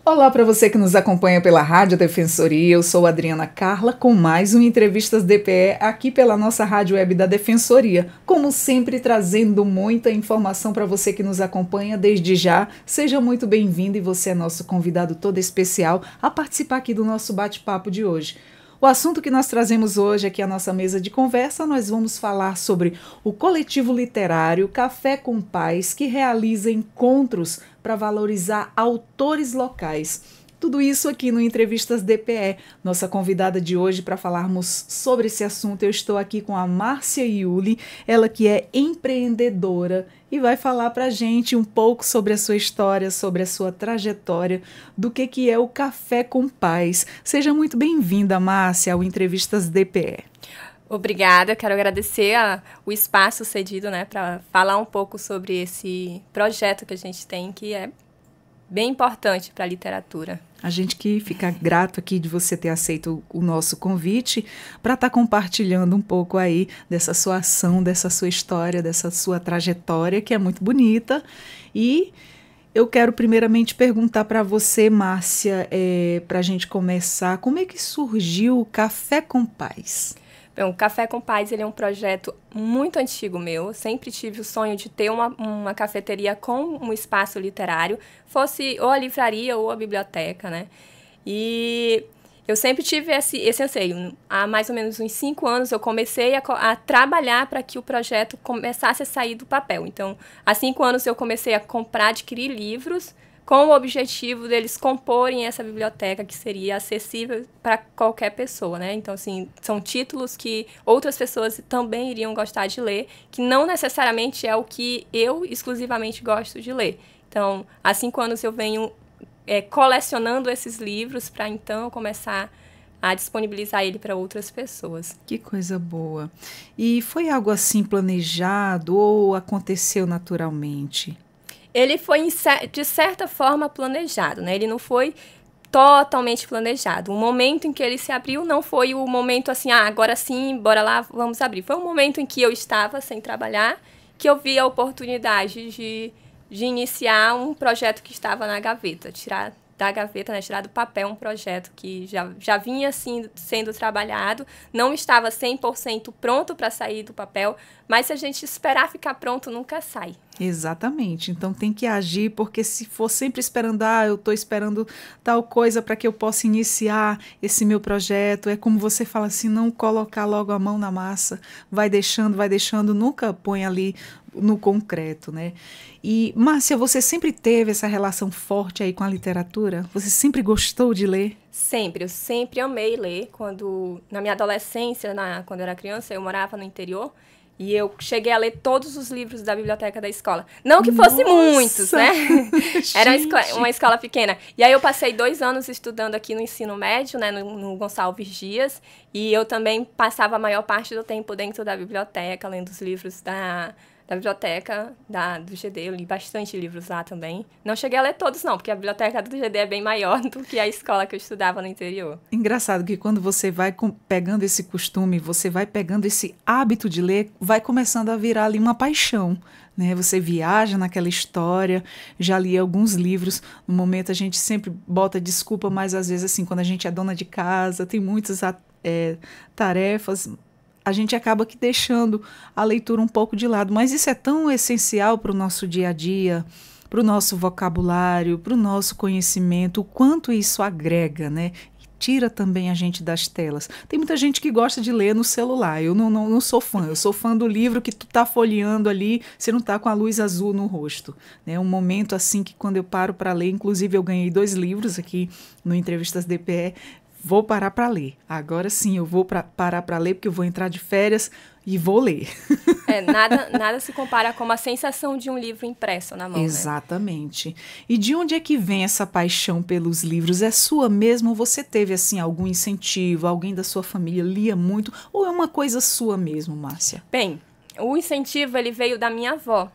Olá para você que nos acompanha pela Rádio Defensoria, eu sou Adriana Carla com mais um Entrevistas DPE aqui pela nossa Rádio Web da Defensoria. Como sempre, trazendo muita informação para você que nos acompanha desde já. Seja muito bem-vindo e você é nosso convidado todo especial a participar aqui do nosso bate-papo de hoje. O assunto que nós trazemos hoje aqui à nossa mesa de conversa, nós vamos falar sobre o coletivo literário Café com Paz, que realiza encontros para valorizar autores locais. Tudo isso aqui no Entrevistas DPE. Nossa convidada de hoje para falarmos sobre esse assunto, eu estou aqui com a Márcia Iuli, ela que é empreendedora e vai falar para a gente um pouco sobre a sua história, sobre a sua trajetória, do que é o Café com Paz. Seja muito bem-vinda, Márcia, ao Entrevistas DPE. Obrigada, quero agradecer o espaço cedido, para falar um pouco sobre esse projeto que a gente tem, que é bem importante para a literatura. A gente que fica grato aqui de você ter aceito o nosso convite para estar compartilhando um pouco aí dessa sua ação, dessa sua história, dessa sua trajetória, que é muito bonita. E eu quero primeiramente perguntar para você, Márcia, para a gente começar, como é que surgiu o Café com Paz? Bom, o Café com Paz ele é um projeto muito antigo meu. Eu sempre tive o sonho de ter uma cafeteria com um espaço literário, fosse ou a livraria ou a biblioteca, né? E eu sempre tive esse anseio. Há mais ou menos uns 5 anos eu comecei a trabalhar para que o projeto começasse a sair do papel. Então, há 5 anos eu comecei a comprar, adquirir livros, com o objetivo deles comporem essa biblioteca que seria acessível para qualquer pessoa, né? Então, assim, são títulos que outras pessoas também iriam gostar de ler, que não necessariamente é o que eu exclusivamente gosto de ler. Então, há 5 anos eu venho colecionando esses livros para, então, começar a disponibilizar ele para outras pessoas. Que coisa boa. E foi algo assim planejado ou aconteceu naturalmente? Ele foi, de certa forma, planejado, né? Ele não foi totalmente planejado. O momento em que ele se abriu não foi o momento assim, agora sim, bora lá, vamos abrir. Foi um momento em que eu estava sem trabalhar, que eu vi a oportunidade de iniciar um projeto que estava na gaveta, tirar da gaveta, né, tirar do papel um projeto que já vinha assim, sendo trabalhado, não estava 100% pronto para sair do papel, mas se a gente esperar ficar pronto, nunca sai. Exatamente, então tem que agir, porque se for sempre esperando, eu estou esperando tal coisa para que eu possa iniciar esse meu projeto, é como você fala assim, não colocar logo a mão na massa, vai deixando, nunca põe ali no concreto, né? E, Márcia, você sempre teve essa relação forte aí com a literatura? Você sempre gostou de ler? Sempre, eu sempre amei ler. Na minha adolescência, quando eu era criança, eu morava no interior, e eu cheguei a ler todos os livros da biblioteca da escola. Não que fosse muitos, né? Era uma escola pequena. E aí eu passei 2 anos estudando aqui no ensino médio, né, no Gonçalves Dias. E eu também passava a maior parte do tempo dentro da biblioteca, lendo os livros da biblioteca do GD. Eu li bastante livros lá também. Não cheguei a ler todos, não, porque a biblioteca do GD é bem maior do que a escola que eu estudava no interior. Engraçado que quando você vai pegando esse costume, você vai pegando esse hábito de ler, vai começando a virar ali uma paixão, né? Você viaja naquela história, já li alguns livros. No momento a gente sempre bota desculpa, mas às vezes assim, quando a gente é dona de casa, tem muitas tarefas, a gente acaba que deixando a leitura um pouco de lado, mas isso é tão essencial para o nosso dia a dia, para o nosso vocabulário, para o nosso conhecimento, o quanto isso agrega, né? E tira também a gente das telas. Tem muita gente que gosta de ler no celular, eu não sou fã, eu sou fã do livro que tu tá folheando ali, você não tá com a luz azul no rosto, né? Um momento assim que quando eu paro para ler, inclusive eu ganhei 2 livros aqui no Entrevistas DPE, vou parar para ler. Agora sim, eu vou parar para ler, porque eu vou entrar de férias e vou ler. Nada se compara com a sensação de um livro impresso na mão. Exatamente. Né? E de onde é que vem essa paixão pelos livros? É sua mesmo? Você teve assim algum incentivo? Alguém da sua família lia muito? Ou é uma coisa sua mesmo, Márcia? Bem, o incentivo ele veio da minha avó.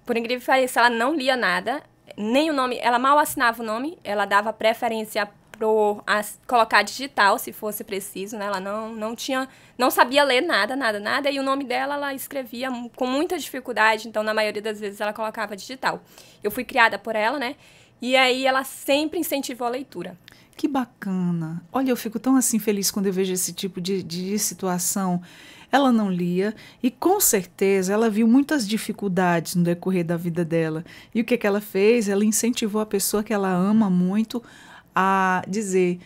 Por incrível que pareça, ela não lia nada, nem o nome, ela mal assinava o nome, ela dava preferência por colocar digital, se fosse preciso, né? Ela não sabia ler nada, e o nome dela ela escrevia com muita dificuldade, então na maioria das vezes ela colocava digital. Eu fui criada por ela, né? E aí ela sempre incentivou a leitura. Que bacana. Olha, eu fico tão assim feliz quando eu vejo esse tipo de situação. Ela não lia e com certeza ela viu muitas dificuldades no decorrer da vida dela. E o que ela fez? Ela incentivou a pessoa que ela ama muito a dizer: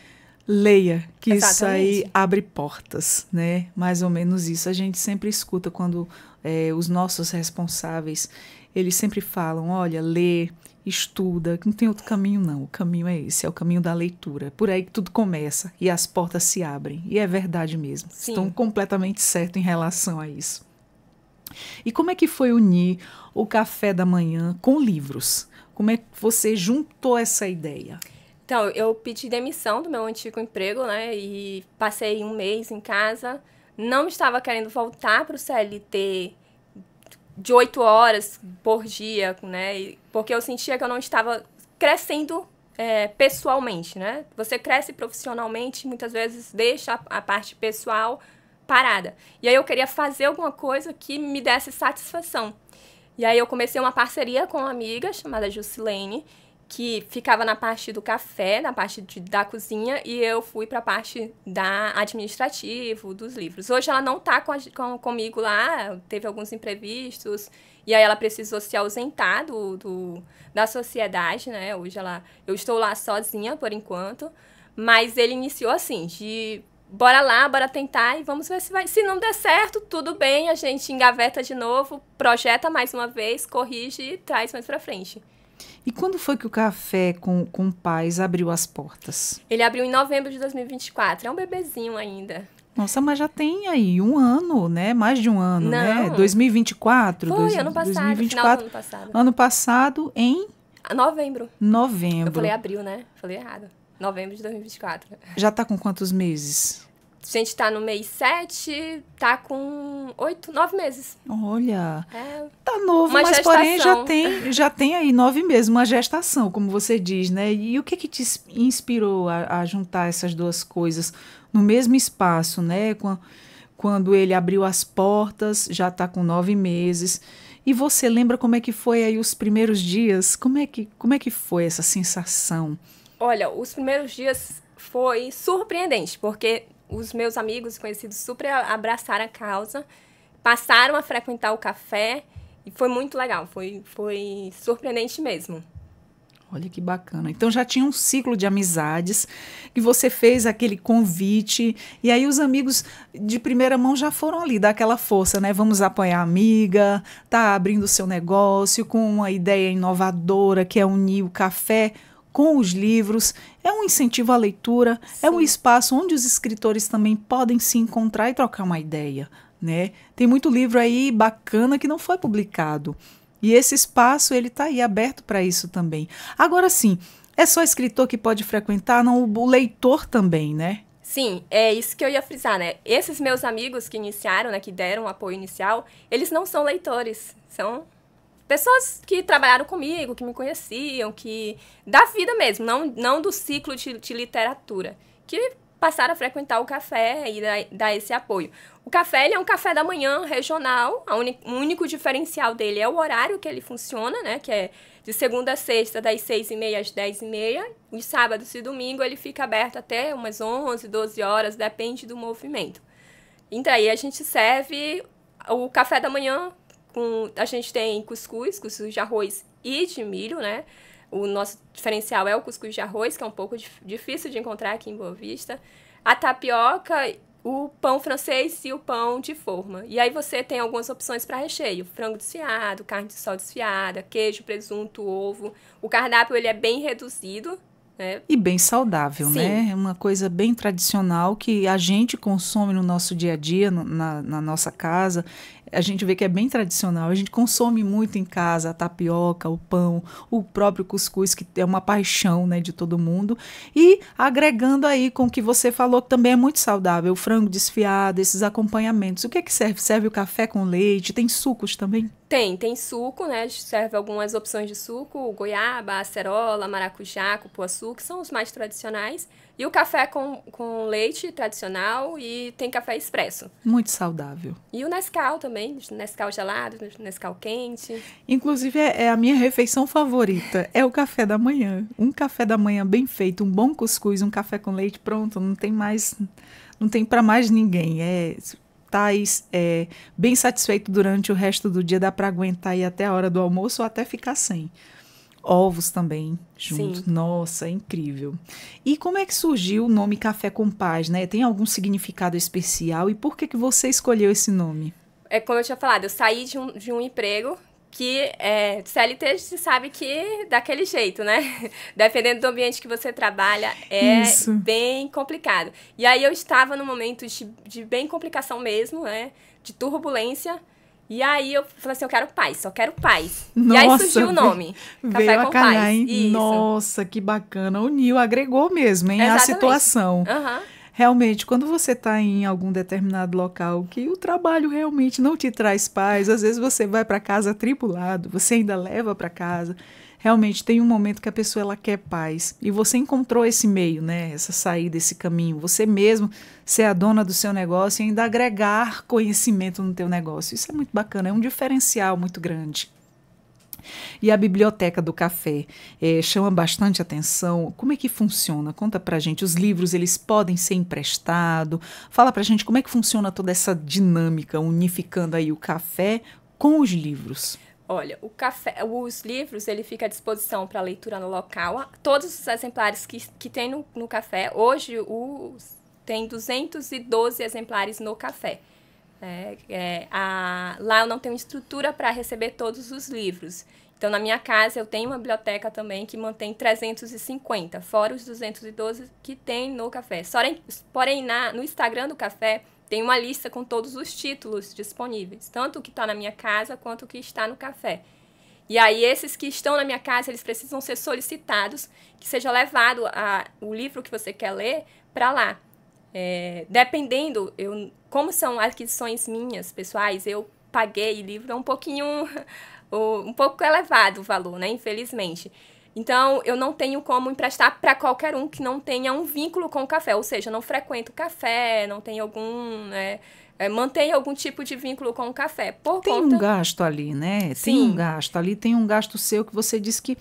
leia, que Exatamente. Isso aí abre portas, né? Mais ou menos isso. A gente sempre escuta quando os nossos responsáveis, eles sempre falam: olha, lê, estuda, não tem outro caminho não, o caminho é esse, é o caminho da leitura, por aí que tudo começa e as portas se abrem, e é verdade mesmo. Sim. Estão completamente certos em relação a isso. E como é que foi unir o café da manhã com livros? Como é que você juntou essa ideia? Então, eu pedi demissão do meu antigo emprego, né, e passei um mês em casa, não estava querendo voltar para o CLT de 8 horas por dia, né? Porque eu sentia que eu não estava crescendo pessoalmente, né? Você cresce profissionalmente, muitas vezes deixa a parte pessoal parada. E aí eu queria fazer alguma coisa que me desse satisfação. E aí eu comecei uma parceria com uma amiga chamada Jusilene, que ficava na parte do café, na parte da cozinha, e eu fui para a parte da administrativo, dos livros. Hoje ela não está comigo lá, teve alguns imprevistos, e aí ela precisou se ausentar da sociedade, né? Hoje eu estou lá sozinha, por enquanto, mas ele iniciou assim, de bora lá, bora tentar e vamos ver se vai. Se não der certo, tudo bem, a gente engaveta de novo, projeta mais uma vez, corrige e traz mais para frente. E quando foi que o Café com Paz abriu as portas? Ele abriu em novembro de 2024. É um bebezinho ainda. Nossa, mas já tem aí um ano, né? Mais de um ano, Não. né? 2024? Foi, ano passado, 2024, final do ano passado. Ano passado, em Novembro. novembro. Eu falei abril, né? Falei errado. Novembro de 2024. Já está com quantos meses? A gente tá no mês 7, tá com 9 meses. Olha, tá novo, uma mas gestação. porém já tem aí 9 meses, uma gestação, como você diz, né? E o que te inspirou a juntar essas duas coisas no mesmo espaço, né? Quando ele abriu as portas, já está com 9 meses. E você lembra como é que foi aí os primeiros dias? Como é que foi essa sensação? Olha, os primeiros dias foi surpreendente, porque os meus amigos e conhecidos super abraçaram a causa, passaram a frequentar o café e foi muito legal, foi surpreendente mesmo. Olha que bacana. Então já tinha um ciclo de amizades que você fez aquele convite e aí os amigos de primeira mão já foram ali dar aquela força, né? Vamos apoiar a amiga, tá abrindo o seu negócio com uma ideia inovadora que é unir o café com os livros, é um incentivo à leitura, Sim. É um espaço onde os escritores também podem se encontrar e trocar uma ideia, né? Tem muito livro aí bacana que não foi publicado. E esse espaço, ele está aí aberto para isso também. Agora sim, é só escritor que pode frequentar, não o leitor também, né? Sim, é isso que eu ia frisar, né? Esses meus amigos que iniciaram, né, que deram o apoio inicial, eles não são leitores, são pessoas que trabalharam comigo, que me conheciam, que da vida mesmo, não do ciclo de literatura, que passaram a frequentar o café e dar esse apoio. O café, ele é um café da manhã regional, o único diferencial dele é o horário que ele funciona, né, que é de segunda a sexta, das 6h30 às 10h30, os sábados e domingo ele fica aberto até umas 11, 12 horas, depende do movimento. Então aí a gente serve o café da manhã, a gente tem cuscuz de arroz e de milho, né? O nosso diferencial é o cuscuz de arroz, que é um pouco difícil de encontrar aqui em Boa Vista. A tapioca, o pão francês e o pão de forma. E aí você tem algumas opções para recheio. Frango desfiado, carne de sol desfiada, queijo, presunto, ovo. O cardápio ele é bem reduzido, né? E bem saudável, Sim. Né? É uma coisa bem tradicional que a gente consome no nosso dia a dia, na nossa casa. A gente vê que é bem tradicional. A gente consome muito em casa a tapioca, o pão, o próprio cuscuz, que é uma paixão, né, de todo mundo. E agregando aí com o que você falou, que também é muito saudável, o frango desfiado, esses acompanhamentos. O que é que serve? Serve o café com leite? Tem sucos também? Tem suco, né? Serve algumas opções de suco, goiaba, acerola, maracujá, cupuaçu. azul, que são os mais tradicionais, e o café com leite tradicional e tem café expresso. Muito saudável. E o Nescau também, Nescau gelado, Nescau quente. Inclusive, é a minha refeição favorita, é o café da manhã. Um café da manhã bem feito, um bom cuscuz, um café com leite, pronto, não tem para mais ninguém. Tá bem satisfeito durante o resto do dia, dá para aguentar ir até a hora do almoço ou até ficar sem. Ovos também junto. Sim. Nossa, é incrível. E como é que surgiu o nome Café com Paz, né? Tem algum significado especial e por que você escolheu esse nome? Como eu tinha falado, eu saí de um emprego que CLT você sabe que daquele jeito, né? Dependendo do ambiente que você trabalha, Isso. bem complicado. E aí eu estava num momento de bem complicação mesmo, né? De turbulência. E aí eu falei assim, eu quero paz, só quero paz. Nossa, e aí surgiu o nome, Café com Paz. Hein? Isso. Nossa, que bacana. Uniu, agregou mesmo, hein? Exatamente. A situação. Uhum. Realmente, quando você está em algum determinado local que o trabalho realmente não te traz paz, às vezes você vai para casa atribulado, você ainda leva para casa. Realmente tem um momento que a pessoa ela quer paz. E você encontrou esse meio, né? Essa saída, esse caminho. Você mesmo ser a dona do seu negócio e ainda agregar conhecimento no teu negócio. Isso é muito bacana, é um diferencial muito grande. E a biblioteca do café chama bastante atenção. Como é que funciona? Conta pra gente. Os livros, eles podem ser emprestados? Fala pra gente como é que funciona toda essa dinâmica, unificando aí o café com os livros. Olha, os livros, ele fica à disposição para leitura no local. Todos os exemplares que tem no café, hoje tem 212 exemplares no café. Lá eu não tenho estrutura para receber todos os livros. Então, na minha casa, eu tenho uma biblioteca também que mantém 350, fora os 212 que tem no café. Porém, no Instagram do café, tem uma lista com todos os títulos disponíveis, tanto o que está na minha casa quanto o que está no café. E aí, esses que estão na minha casa, eles precisam ser solicitados, que seja levado o livro que você quer ler para lá. Dependendo, como são aquisições minhas, pessoais, eu paguei livro um pouco elevado o valor, né? Infelizmente. Então, eu não tenho como emprestar para qualquer um que não tenha um vínculo com o café, ou seja, não frequenta o café, não tem mantenha algum tipo de vínculo com o café. Um gasto ali, né? Sim. Tem um gasto ali, tem um gasto seu que você disse que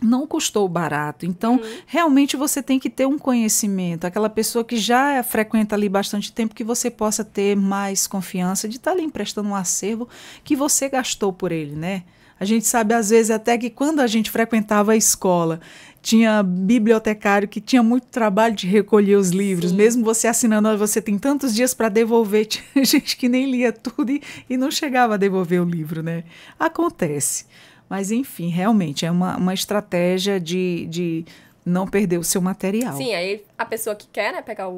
não custou barato. Então, realmente você tem que ter um conhecimento. Aquela pessoa que já frequenta ali bastante tempo, que você possa ter mais confiança de estar ali emprestando um acervo que você gastou por ele, né? A gente sabe, às vezes, até que quando a gente frequentava a escola, tinha bibliotecário que tinha muito trabalho de recolher os livros. Sim. Mesmo você assinando, você tem tantos dias para devolver. Tinha gente que nem lia tudo e não chegava a devolver o livro, né? Acontece. Mas, enfim, realmente é uma estratégia de não perder o seu material. Sim, aí a pessoa que quer, né, pegar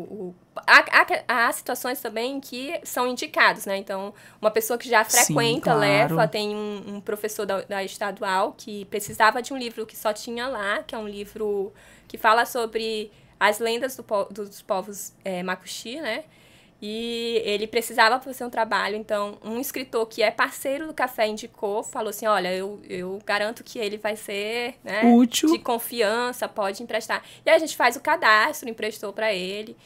Há situações também que são indicados, né? Então, uma pessoa que já frequenta, sim, claro, leva, tem um professor da estadual que precisava de um livro que só tinha lá, que é um livro que fala sobre as lendas dos povos Macuxi, né? E ele precisava fazer um trabalho, então um escritor que é parceiro do café indicou, falou assim, olha, eu garanto que ele vai ser, né, útil, de confiança, pode emprestar. E aí a gente faz o cadastro, emprestou para ele.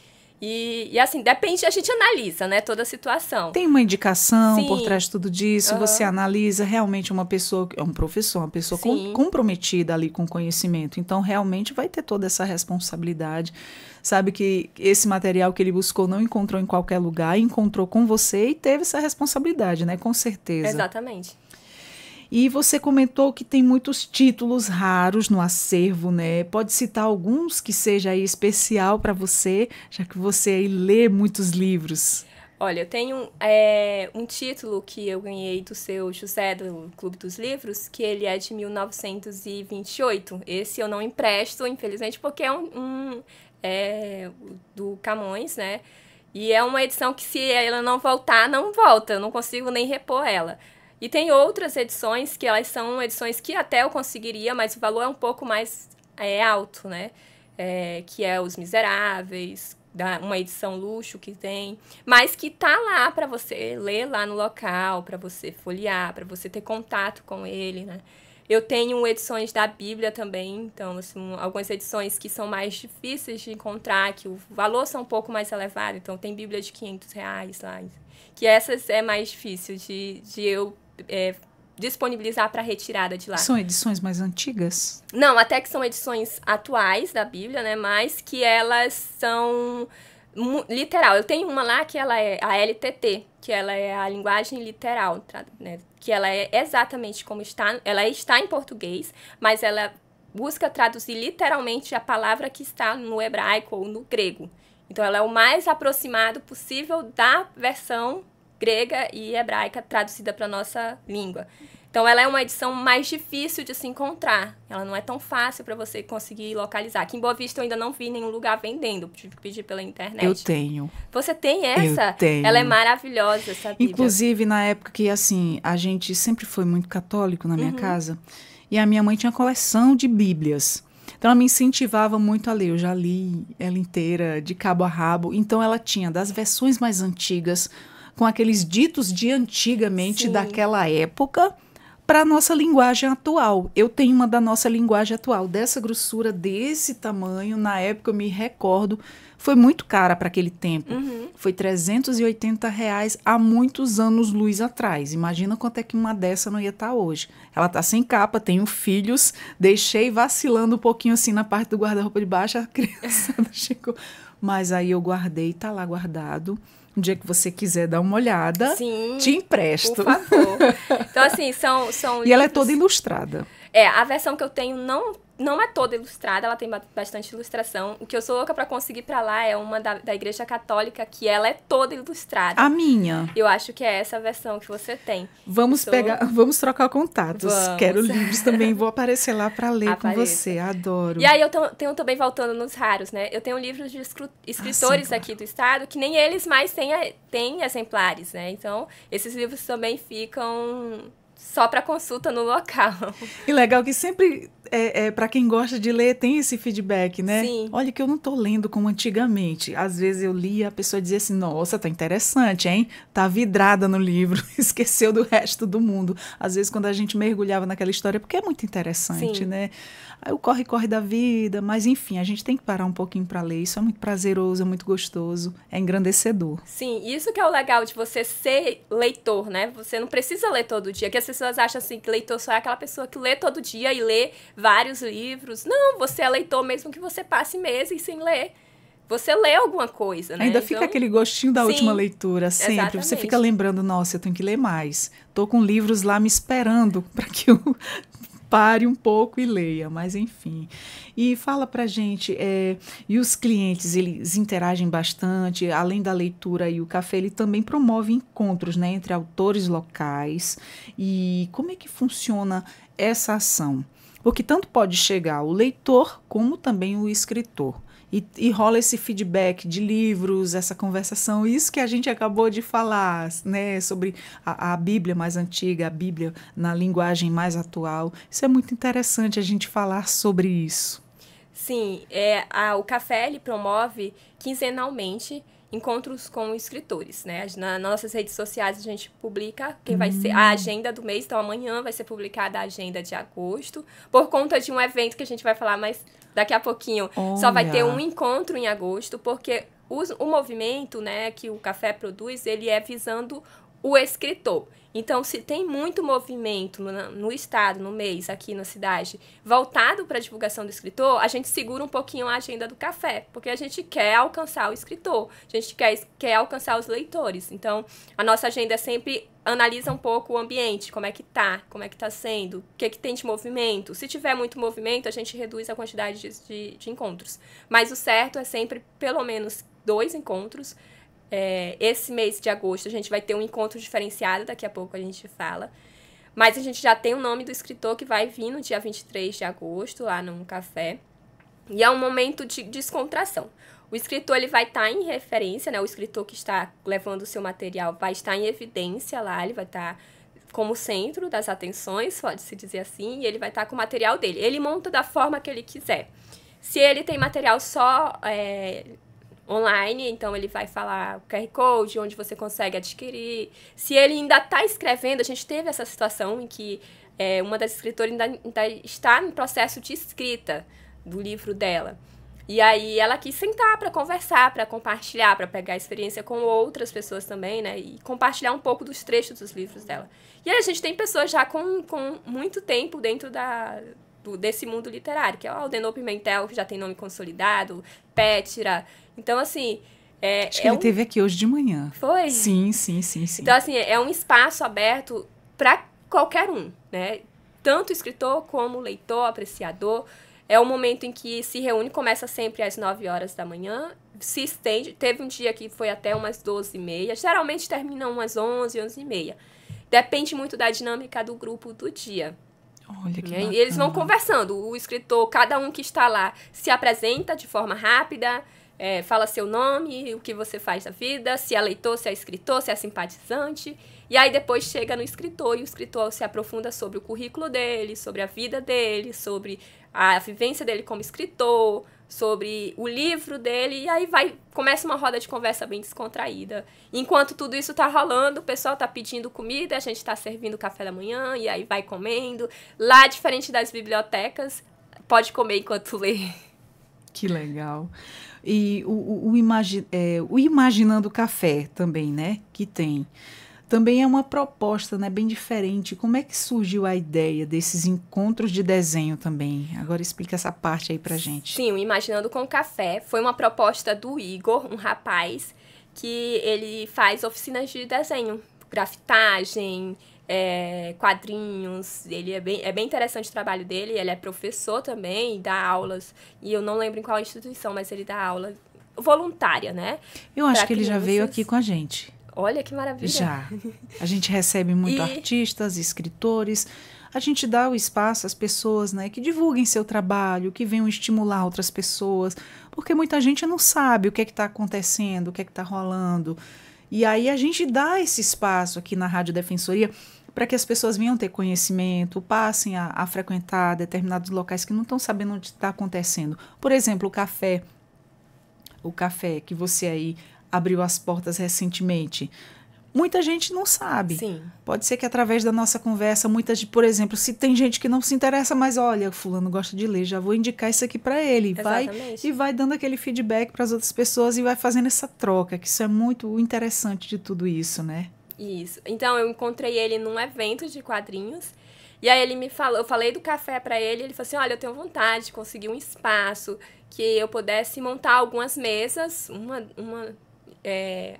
E assim, depende, a gente analisa, né, toda a situação. Tem uma indicação, sim, por trás de tudo disso, uhum, você analisa realmente uma pessoa, um professor, uma pessoa comprometida ali com conhecimento. Então, realmente vai ter toda essa responsabilidade. Sabe que esse material que ele buscou não encontrou em qualquer lugar, encontrou com você e teve essa responsabilidade, né, com certeza. Exatamente. E você comentou que tem muitos títulos raros no acervo, né? Pode citar alguns que seja aí especial para você, já que você aí lê muitos livros. Olha, eu tenho um título que eu ganhei do seu José, do Clube dos Livros, que ele é de 1928. Esse eu não empresto, infelizmente, porque é do Camões, né? E é uma edição que, se ela não voltar, não volta. Eu não consigo nem repor ela. E tem outras edições que elas são edições que até eu conseguiria, mas o valor é um pouco mais alto, né? Que é Os Miseráveis, uma edição luxo que tem, mas que tá lá para você ler lá no local, para você folhear, para você ter contato com ele, né? Eu tenho edições da Bíblia também, então, assim, algumas edições que são mais difíceis de encontrar, que o valor são um pouco mais elevado. Então, tem Bíblia de R$ 500 lá, que essas é mais difícil de eu disponibilizar para retirada de lá. São edições mais antigas? Não, até que são edições atuais da Bíblia, né? Mas que elas são literal. Eu tenho uma lá que ela é a LTT, que ela é a linguagem literal, né? Que ela é exatamente como está. Ela está em português, mas ela busca traduzir literalmente a palavra que está no hebraico ou no grego. Então, ela é o mais aproximado possível da versão grega e hebraica traduzida para a nossa língua. Então, ela é uma edição mais difícil de se encontrar. Ela não é tão fácil para você conseguir localizar. Aqui em Boa Vista eu ainda não vi nenhum lugar vendendo. Tive que pedir pela internet. Eu tenho. Você tem essa? Eu tenho. Ela é maravilhosa, essa Bíblia. Inclusive, na época que, assim, a gente sempre foi muito católico na minha casa. E a minha mãe tinha coleção de Bíblias. Então, ela me incentivava muito a ler. Eu já li ela inteira, de cabo a rabo. Então, ela tinha das versões mais antigas, com aqueles ditos de antigamente, Sim. daquela época, para a nossa linguagem atual. Eu tenho uma da nossa linguagem atual, dessa grossura, desse tamanho. Na época, eu me recordo, foi muito cara para aquele tempo. Foi R$380 há muitos anos luz atrás. Imagina quanto é que uma dessa não ia estar hoje. Ela tá sem capa, tenho filhos, deixei vacilando um pouquinho assim na parte do guarda-roupa de baixo, a criançada chegou. Mas aí eu guardei, tá lá guardado. Um dia que você quiser dar uma olhada, Sim, te empresto. por favor. Então, assim, são E ela é livros... toda ilustrada. A versão que eu tenho não é toda ilustrada, ela tem bastante ilustração. O que eu sou louca pra conseguir pra lá é uma da Igreja Católica, que ela é toda ilustrada. A minha. Eu acho que é essa versão que você tem. Vamos trocar contatos. Vamos. Quero livros também, vou aparecer lá para ler Apareça. com você, adoro. E aí eu tenho também, voltando nos raros, né? Eu tenho livros de escritores claro. aqui do estado, que nem eles mais têm exemplares, né? Então, esses livros também ficam só para consulta no local. E legal que sempre, para quem gosta de ler, tem esse feedback, né? Sim. Olha que eu não tô lendo como antigamente. Às vezes eu li e a pessoa dizia assim, nossa, tá interessante, hein? Tá vidrada no livro, esqueceu do resto do mundo. Às vezes quando a gente mergulhava naquela história, porque é muito interessante, Sim. né? Aí o corre-corre da vida, mas enfim, a gente tem que parar um pouquinho para ler. Isso é muito prazeroso, é muito gostoso, é engrandecedor. Sim, isso que é o legal de você ser leitor, né? Você não precisa ler todo dia, que as pessoas acham assim que leitor só é aquela pessoa que lê todo dia e lê vários livros. Não, você é leitor mesmo que você passe meses sem ler. Você lê alguma coisa, né? Ainda fica aquele gostinho da sim, última leitura, sempre. exatamente. Você fica lembrando, nossa, eu tenho que ler mais. Tô com livros lá me esperando para que eu pare um pouco e leia, mas enfim. E fala pra gente, e os clientes, eles interagem bastante, além da leitura e o café, ele também promove encontros, né, entre autores locais. E como é que funciona essa ação? Porque tanto pode chegar o leitor como também o escritor. E rola esse feedback de livros, essa conversação, isso que a gente acabou de falar, né, sobre a Bíblia mais antiga, a Bíblia na linguagem mais atual. Isso é muito interessante a gente falar sobre isso. Sim, o Café ele promove quinzenalmente encontros com escritores, né? Nas nossas redes sociais a gente publica quem vai ser a agenda do mês, então amanhã vai ser publicada a agenda de agosto, por conta de um evento que a gente vai falar mais daqui a pouquinho. Olha. Só vai ter um encontro em agosto, porque o movimento, né, que o Café produz, ele é visando o escritor. Então, se tem muito movimento no estado, no mês, aqui na cidade, voltado para a divulgação do escritor, a gente segura um pouquinho a agenda do café, porque a gente quer alcançar o escritor, a gente quer alcançar os leitores. Então, a nossa agenda sempre analisa um pouco o ambiente, como é que tá sendo, o que tem de movimento. Se tiver muito movimento, a gente reduz a quantidade de encontros. Mas o certo é sempre, pelo menos, 2 encontros. Esse mês de agosto a gente vai ter um encontro diferenciado, daqui a pouco a gente fala. Mas a gente já tem o nome do escritor que vai vir no dia 23 de agosto, lá num café. E é um momento de descontração. O escritor ele vai estar em referência, né? O escritor que está levando o seu material vai estar em evidência lá, ele vai estar como centro das atenções, pode-se dizer assim, e ele vai estar com o material dele. Ele monta da forma que ele quiser. Se ele tem material só online, então ele vai falar o QR Code, onde você consegue adquirir. Se ele ainda está escrevendo, a gente teve essa situação em que uma das escritoras ainda está no processo de escrita do livro dela. E aí ela quis sentar para conversar, para compartilhar, para pegar a experiência com outras pessoas também, né? E compartilhar um pouco dos trechos dos livros dela. E aí a gente tem pessoas já com muito tempo dentro desse mundo literário, que é o Aldenor Pimentel, que já tem nome consolidado, Pétira. Então, assim... Acho que ele esteve aqui hoje de manhã. Foi? Sim. Então, assim, é um espaço aberto para qualquer um, né? Tanto escritor como leitor, apreciador. É o momento em que se reúne, começa sempre às 9 horas da manhã, se estende. Teve um dia que foi até umas 12h30. Geralmente termina umas 11, 11h30. Depende muito da dinâmica do grupo do dia. Olha que bacana. E eles vão conversando. O escritor, cada um que está lá, se apresenta de forma rápida, fala seu nome, o que você faz da vida, se é leitor, se é escritor, se é simpatizante. E aí depois chega no escritor, e o escritor se aprofunda sobre o currículo dele, sobre a vida dele, sobre a vivência dele como escritor, sobre o livro dele, e aí começa uma roda de conversa bem descontraída. Enquanto tudo isso tá rolando, o pessoal tá pedindo comida, a gente tá servindo café da manhã, e aí vai comendo. Lá, diferente das bibliotecas, pode comer enquanto lê. Que legal. E o Imaginando Café também, né, que tem... Também é uma proposta, né, bem diferente. Como é que surgiu a ideia desses encontros de desenho também? Agora explica essa parte aí pra gente. Sim, o Imaginando com Café foi uma proposta do Igor, um rapaz, que ele faz oficinas de desenho, grafitagem, quadrinhos. Ele é bem interessante o trabalho dele. Ele é professor também, dá aulas, e eu não lembro em qual instituição, mas ele dá aula voluntária, né? Eu acho que ele já veio aqui com a gente. Olha que maravilha. Já. A gente recebe muito artistas, escritores. A gente dá o espaço às pessoas, né, que divulguem seu trabalho, que venham estimular outras pessoas. Porque muita gente não sabe o que é que está acontecendo, o que é que está rolando. E aí a gente dá esse espaço aqui na Rádio Defensoria para que as pessoas venham ter conhecimento, passem a frequentar determinados locais que não estão sabendo onde está acontecendo. Por exemplo, o café. O café que você aí abriu as portas recentemente. Muita gente não sabe. Sim. Pode ser que através da nossa conversa, por exemplo, se tem gente que não se interessa, mas olha, fulano gosta de ler, já vou indicar isso aqui para ele. Exatamente. Vai dando aquele feedback para as outras pessoas e vai fazendo essa troca, que isso é muito interessante de tudo isso, né? Isso. Então, eu encontrei ele num evento de quadrinhos, e aí ele me falou, eu falei do café para ele, ele falou assim, olha, eu tenho vontade de conseguir um espaço que eu pudesse montar algumas mesas, uma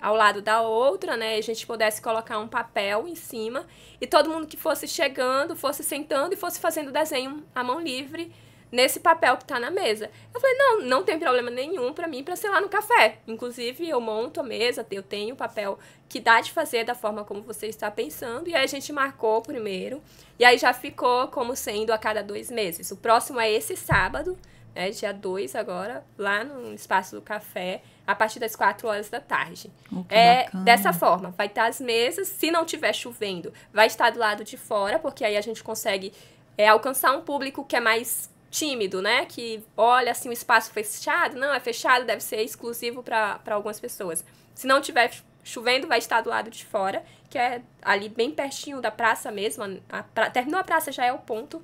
ao lado da outra, né? A gente pudesse colocar um papel em cima e todo mundo que fosse chegando, fosse sentando e fosse fazendo desenho à mão livre nesse papel que tá na mesa. Eu falei, não tem problema nenhum pra mim pra ser lá no café. Inclusive, eu monto a mesa, eu tenho o papel que dá de fazer da forma como você está pensando. E aí a gente marcou primeiro. E aí já ficou como sendo a cada 2 meses. O próximo é esse sábado, né, dia 2 agora, lá no Espaço do Café, a partir das 4 horas da tarde. Dessa forma, vai estar as mesas, se não estiver chovendo, vai estar do lado de fora, porque aí a gente consegue alcançar um público que é mais tímido, né, que olha assim o espaço fechado, não, é fechado, deve ser exclusivo para algumas pessoas. Se não estiver chovendo, vai estar do lado de fora, que é ali bem pertinho da praça mesmo, terminou a praça, já é o ponto.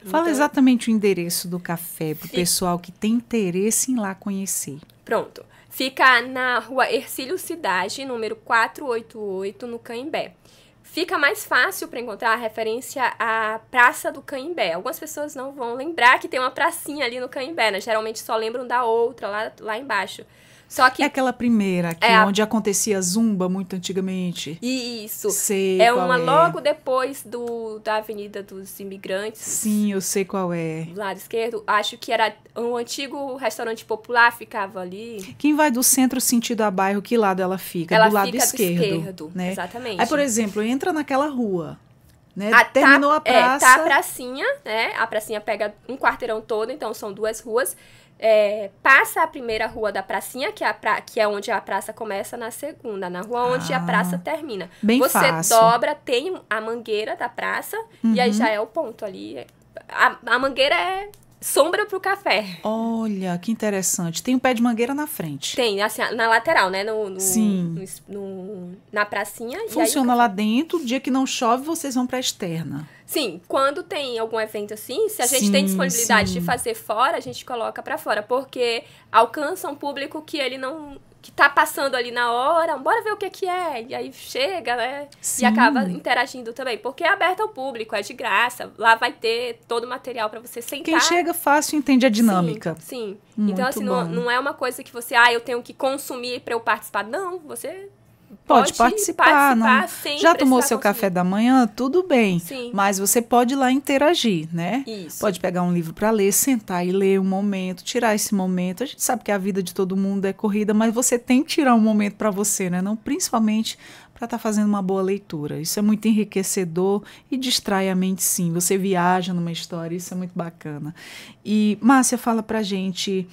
Fala então, exatamente o endereço do café para o pessoal que tem interesse em ir lá conhecer. Pronto. Fica na rua Hercílio Cidade, número 488, no Canhembé. Fica mais fácil para encontrar a referência à Praça do Canhembé. Algumas pessoas não vão lembrar que tem uma pracinha ali no Canhembé, né? Geralmente só lembram da outra, lá embaixo. Só que é aquela primeira, onde acontecia zumba muito antigamente. Isso. Sei é qual uma logo depois da Avenida dos Imigrantes. Sim, eu sei qual é. Do lado esquerdo. Acho que era um antigo restaurante popular, ficava ali. Quem vai do centro sentido a bairro, que lado ela fica? Ela do lado fica esquerdo. Né? Exatamente. Aí, por exemplo, entra naquela rua. Né? Terminou a praça. Tá a pracinha, né? A pracinha pega um quarteirão todo, então são 2 ruas. Passa a primeira rua da pracinha, que é onde a praça começa, na segunda, na rua onde a praça termina. Bem Você fácil. dobra, tem a mangueira da praça, e aí já é o ponto ali. A mangueira sombra pro café. Olha, que interessante. Tem um pé de mangueira na frente. Tem, assim, na lateral, né? Sim. Na pracinha. Funciona lá dentro, o dia que não chove, vocês vão pra externa. Sim, quando tem algum evento assim, se a gente tem disponibilidade de fazer fora, a gente coloca pra fora, porque alcança um público que ele não... que tá passando ali na hora, bora ver o que é, e aí chega, né? Sim. E acaba interagindo também, porque é aberto ao público, é de graça, lá vai ter todo o material pra você sentar. Quem chega fácil entende a dinâmica. Sim. Então, assim, não é uma coisa que você, eu tenho que consumir pra eu participar. Não, você... Pode participar não. Já tomou seu café da manhã? Tudo bem. Sim. Mas você pode ir lá interagir, né? Isso. Pode pegar um livro para ler, sentar e ler um momento, tirar esse momento. A gente sabe que a vida de todo mundo é corrida, mas você tem que tirar um momento para você, né? Não, principalmente para estar fazendo uma boa leitura. Isso é muito enriquecedor e distrai a mente, sim. Você viaja numa história, isso é muito bacana. E, Márcia, fala pra gente...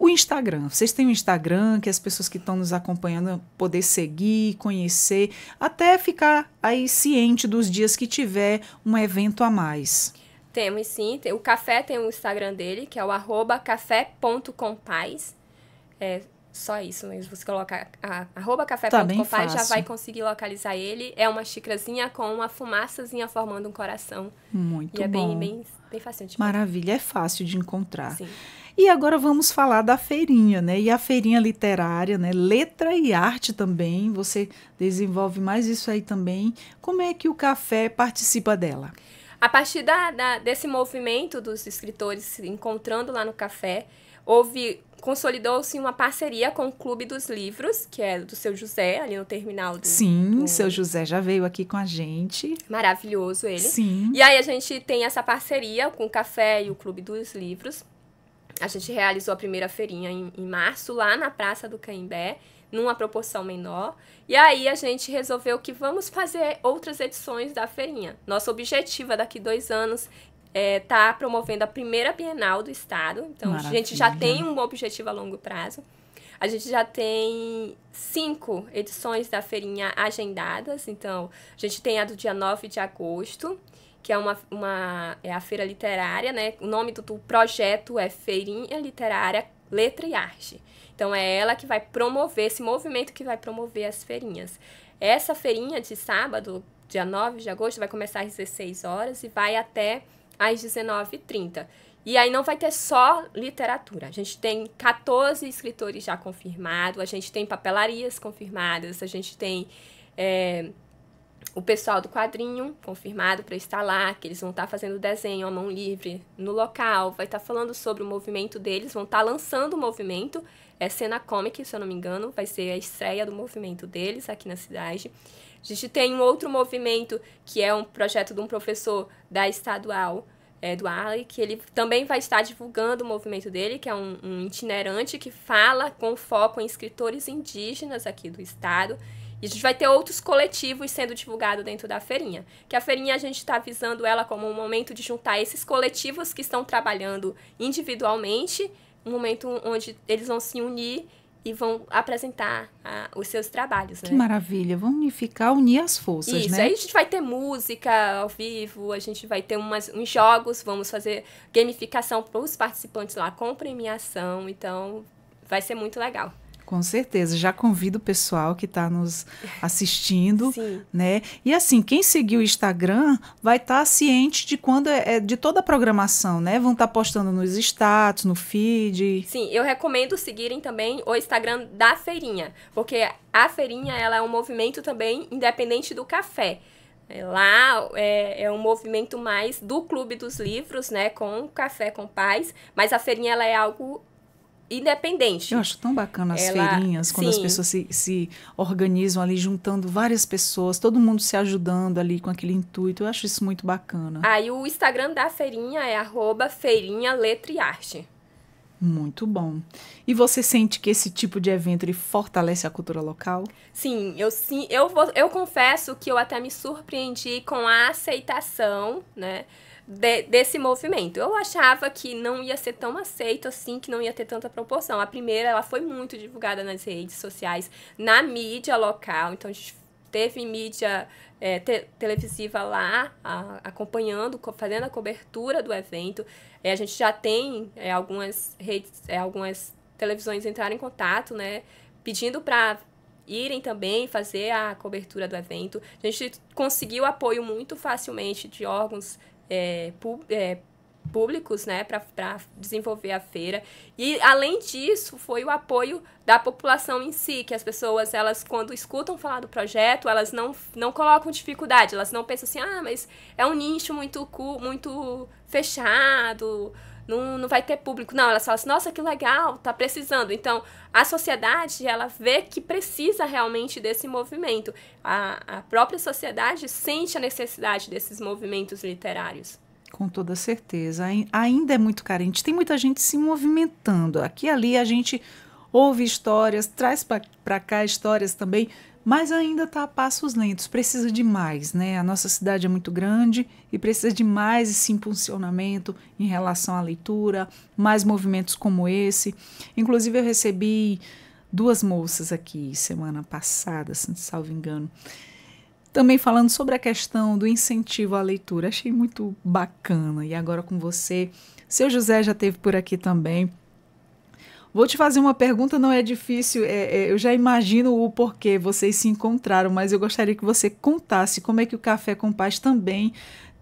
O Instagram, vocês têm um Instagram que as pessoas que estão nos acompanhando poder seguir, conhecer, até ficar aí ciente dos dias que tiver um evento a mais. Temos sim, o Café tem o Instagram dele, que é o @café.compaz. É só isso mesmo, você coloca @café.compaz, já vai conseguir localizar ele. É uma xicrazinha com uma fumaçazinha formando um coração. Muito bom. E é bem facinho de encontrar. Maravilha, é fácil de encontrar. Sim. E agora vamos falar da feirinha, né? E a feirinha literária, né? Letra e arte também, você desenvolve mais isso aí também. Como é que o café participa dela? A partir desse movimento dos escritores se encontrando lá no café, consolidou-se uma parceria com o Clube dos Livros, que é do Seu José, ali no terminal do... Sim, Seu José já veio aqui com a gente. Maravilhoso ele. Sim. E aí a gente tem essa parceria com o café e o Clube dos Livros. A gente realizou a primeira feirinha em março, lá na Praça do Caimbé, numa proporção menor. E aí a gente resolveu que vamos fazer outras edições da feirinha. Nosso objetivo é, daqui 2 anos, tá promovendo a primeira Bienal do Estado. Então, Maravilha. A gente já tem um objetivo a longo prazo. A gente já tem 5 edições da feirinha agendadas. Então, a gente tem a do dia 9 de agosto, que é é a feira literária, né? O nome do projeto é Feirinha Literária, Letra e Arte. Então, é ela que vai promover, esse movimento que vai promover as feirinhas. Essa feirinha de sábado, dia 9 de agosto, vai começar às 16 horas e vai até às 19h30. E aí não vai ter só literatura. A gente tem 14 escritores já confirmados, a gente tem papelarias confirmadas, a gente tem... o pessoal do quadrinho confirmado para estar lá, que eles vão estar fazendo desenho à mão livre no local, vai estar falando sobre o movimento deles, vão estar lançando o movimento, Cena Comic, se eu não me engano, vai ser a estreia do movimento deles aqui na cidade. A gente tem um outro movimento, que é um projeto de um professor da Estadual, do Arley, que ele também vai estar divulgando o movimento dele, que é um itinerante que fala com foco em escritores indígenas aqui do estado. E a gente vai ter outros coletivos sendo divulgados dentro da feirinha. Que a feirinha a gente está visando ela como um momento de juntar esses coletivos que estão trabalhando individualmente, um momento onde eles vão se unir e vão apresentar os seus trabalhos, né? Que maravilha, vão unificar, unir as forças, isso, né? Aí a gente vai ter música ao vivo, a gente vai ter uns jogos, vamos fazer gamificação para os participantes lá com premiação, então vai ser muito legal. Com certeza, já convido o pessoal que está nos assistindo, Sim. Né? E assim, quem seguir o Instagram vai estar ciente de quando de toda a programação, né? Vão estar postando nos status, no feed. Sim, eu recomendo seguirem também o Instagram da feirinha, porque a feirinha ela é um movimento também independente do café. Lá é um movimento mais do Clube dos Livros, né? Com Café com Paz, mas a feirinha ela é algo independente. Eu acho tão bacana as feirinhas, quando as pessoas se organizam ali, juntando várias pessoas, todo mundo se ajudando ali com aquele intuito. Eu acho isso muito bacana. Aí o Instagram da feirinha é @feirinha letra e arte. Muito bom. E você sente que esse tipo de evento ele fortalece a cultura local? Sim, eu confesso que eu até me surpreendi com a aceitação, né? Desse movimento. Eu achava que não ia ser tão aceito assim, que não ia ter tanta proporção. A primeira, ela foi muito divulgada nas redes sociais, na mídia local, então a gente teve mídia televisiva lá, acompanhando, fazendo a cobertura do evento. A gente já tem algumas redes, algumas televisões entraram em contato, né, pedindo para irem também fazer a cobertura do evento. A gente conseguiu apoio muito facilmente de órgãos públicos, né, para desenvolver a feira. E, além disso, foi o apoio da população em si, que as pessoas, elas, quando escutam falar do projeto, elas não colocam dificuldade, elas não pensam assim, mas é um nicho muito fechado, não vai ter público. Não, elas falam assim, nossa, que legal, tá precisando. Então, a sociedade, ela vê que precisa realmente desse movimento. A própria sociedade sente a necessidade desses movimentos literários. Com toda certeza. Ainda é muito carente. Tem muita gente se movimentando. Aqui e ali a gente ouve histórias, traz para cá histórias também, mas ainda está a passos lentos. Precisa de mais, né? A nossa cidade é muito grande e precisa de mais esse impulsionamento em relação à leitura, mais movimentos como esse. Inclusive, eu recebi 2 moças aqui semana passada, se não salvo engano, também falando sobre a questão do incentivo à leitura. Achei muito bacana. E agora com você, seu José já esteve por aqui também. Vou te fazer uma pergunta, não é difícil, eu já imagino o porquê vocês se encontraram, mas eu gostaria que você contasse como é que o Café com Paz também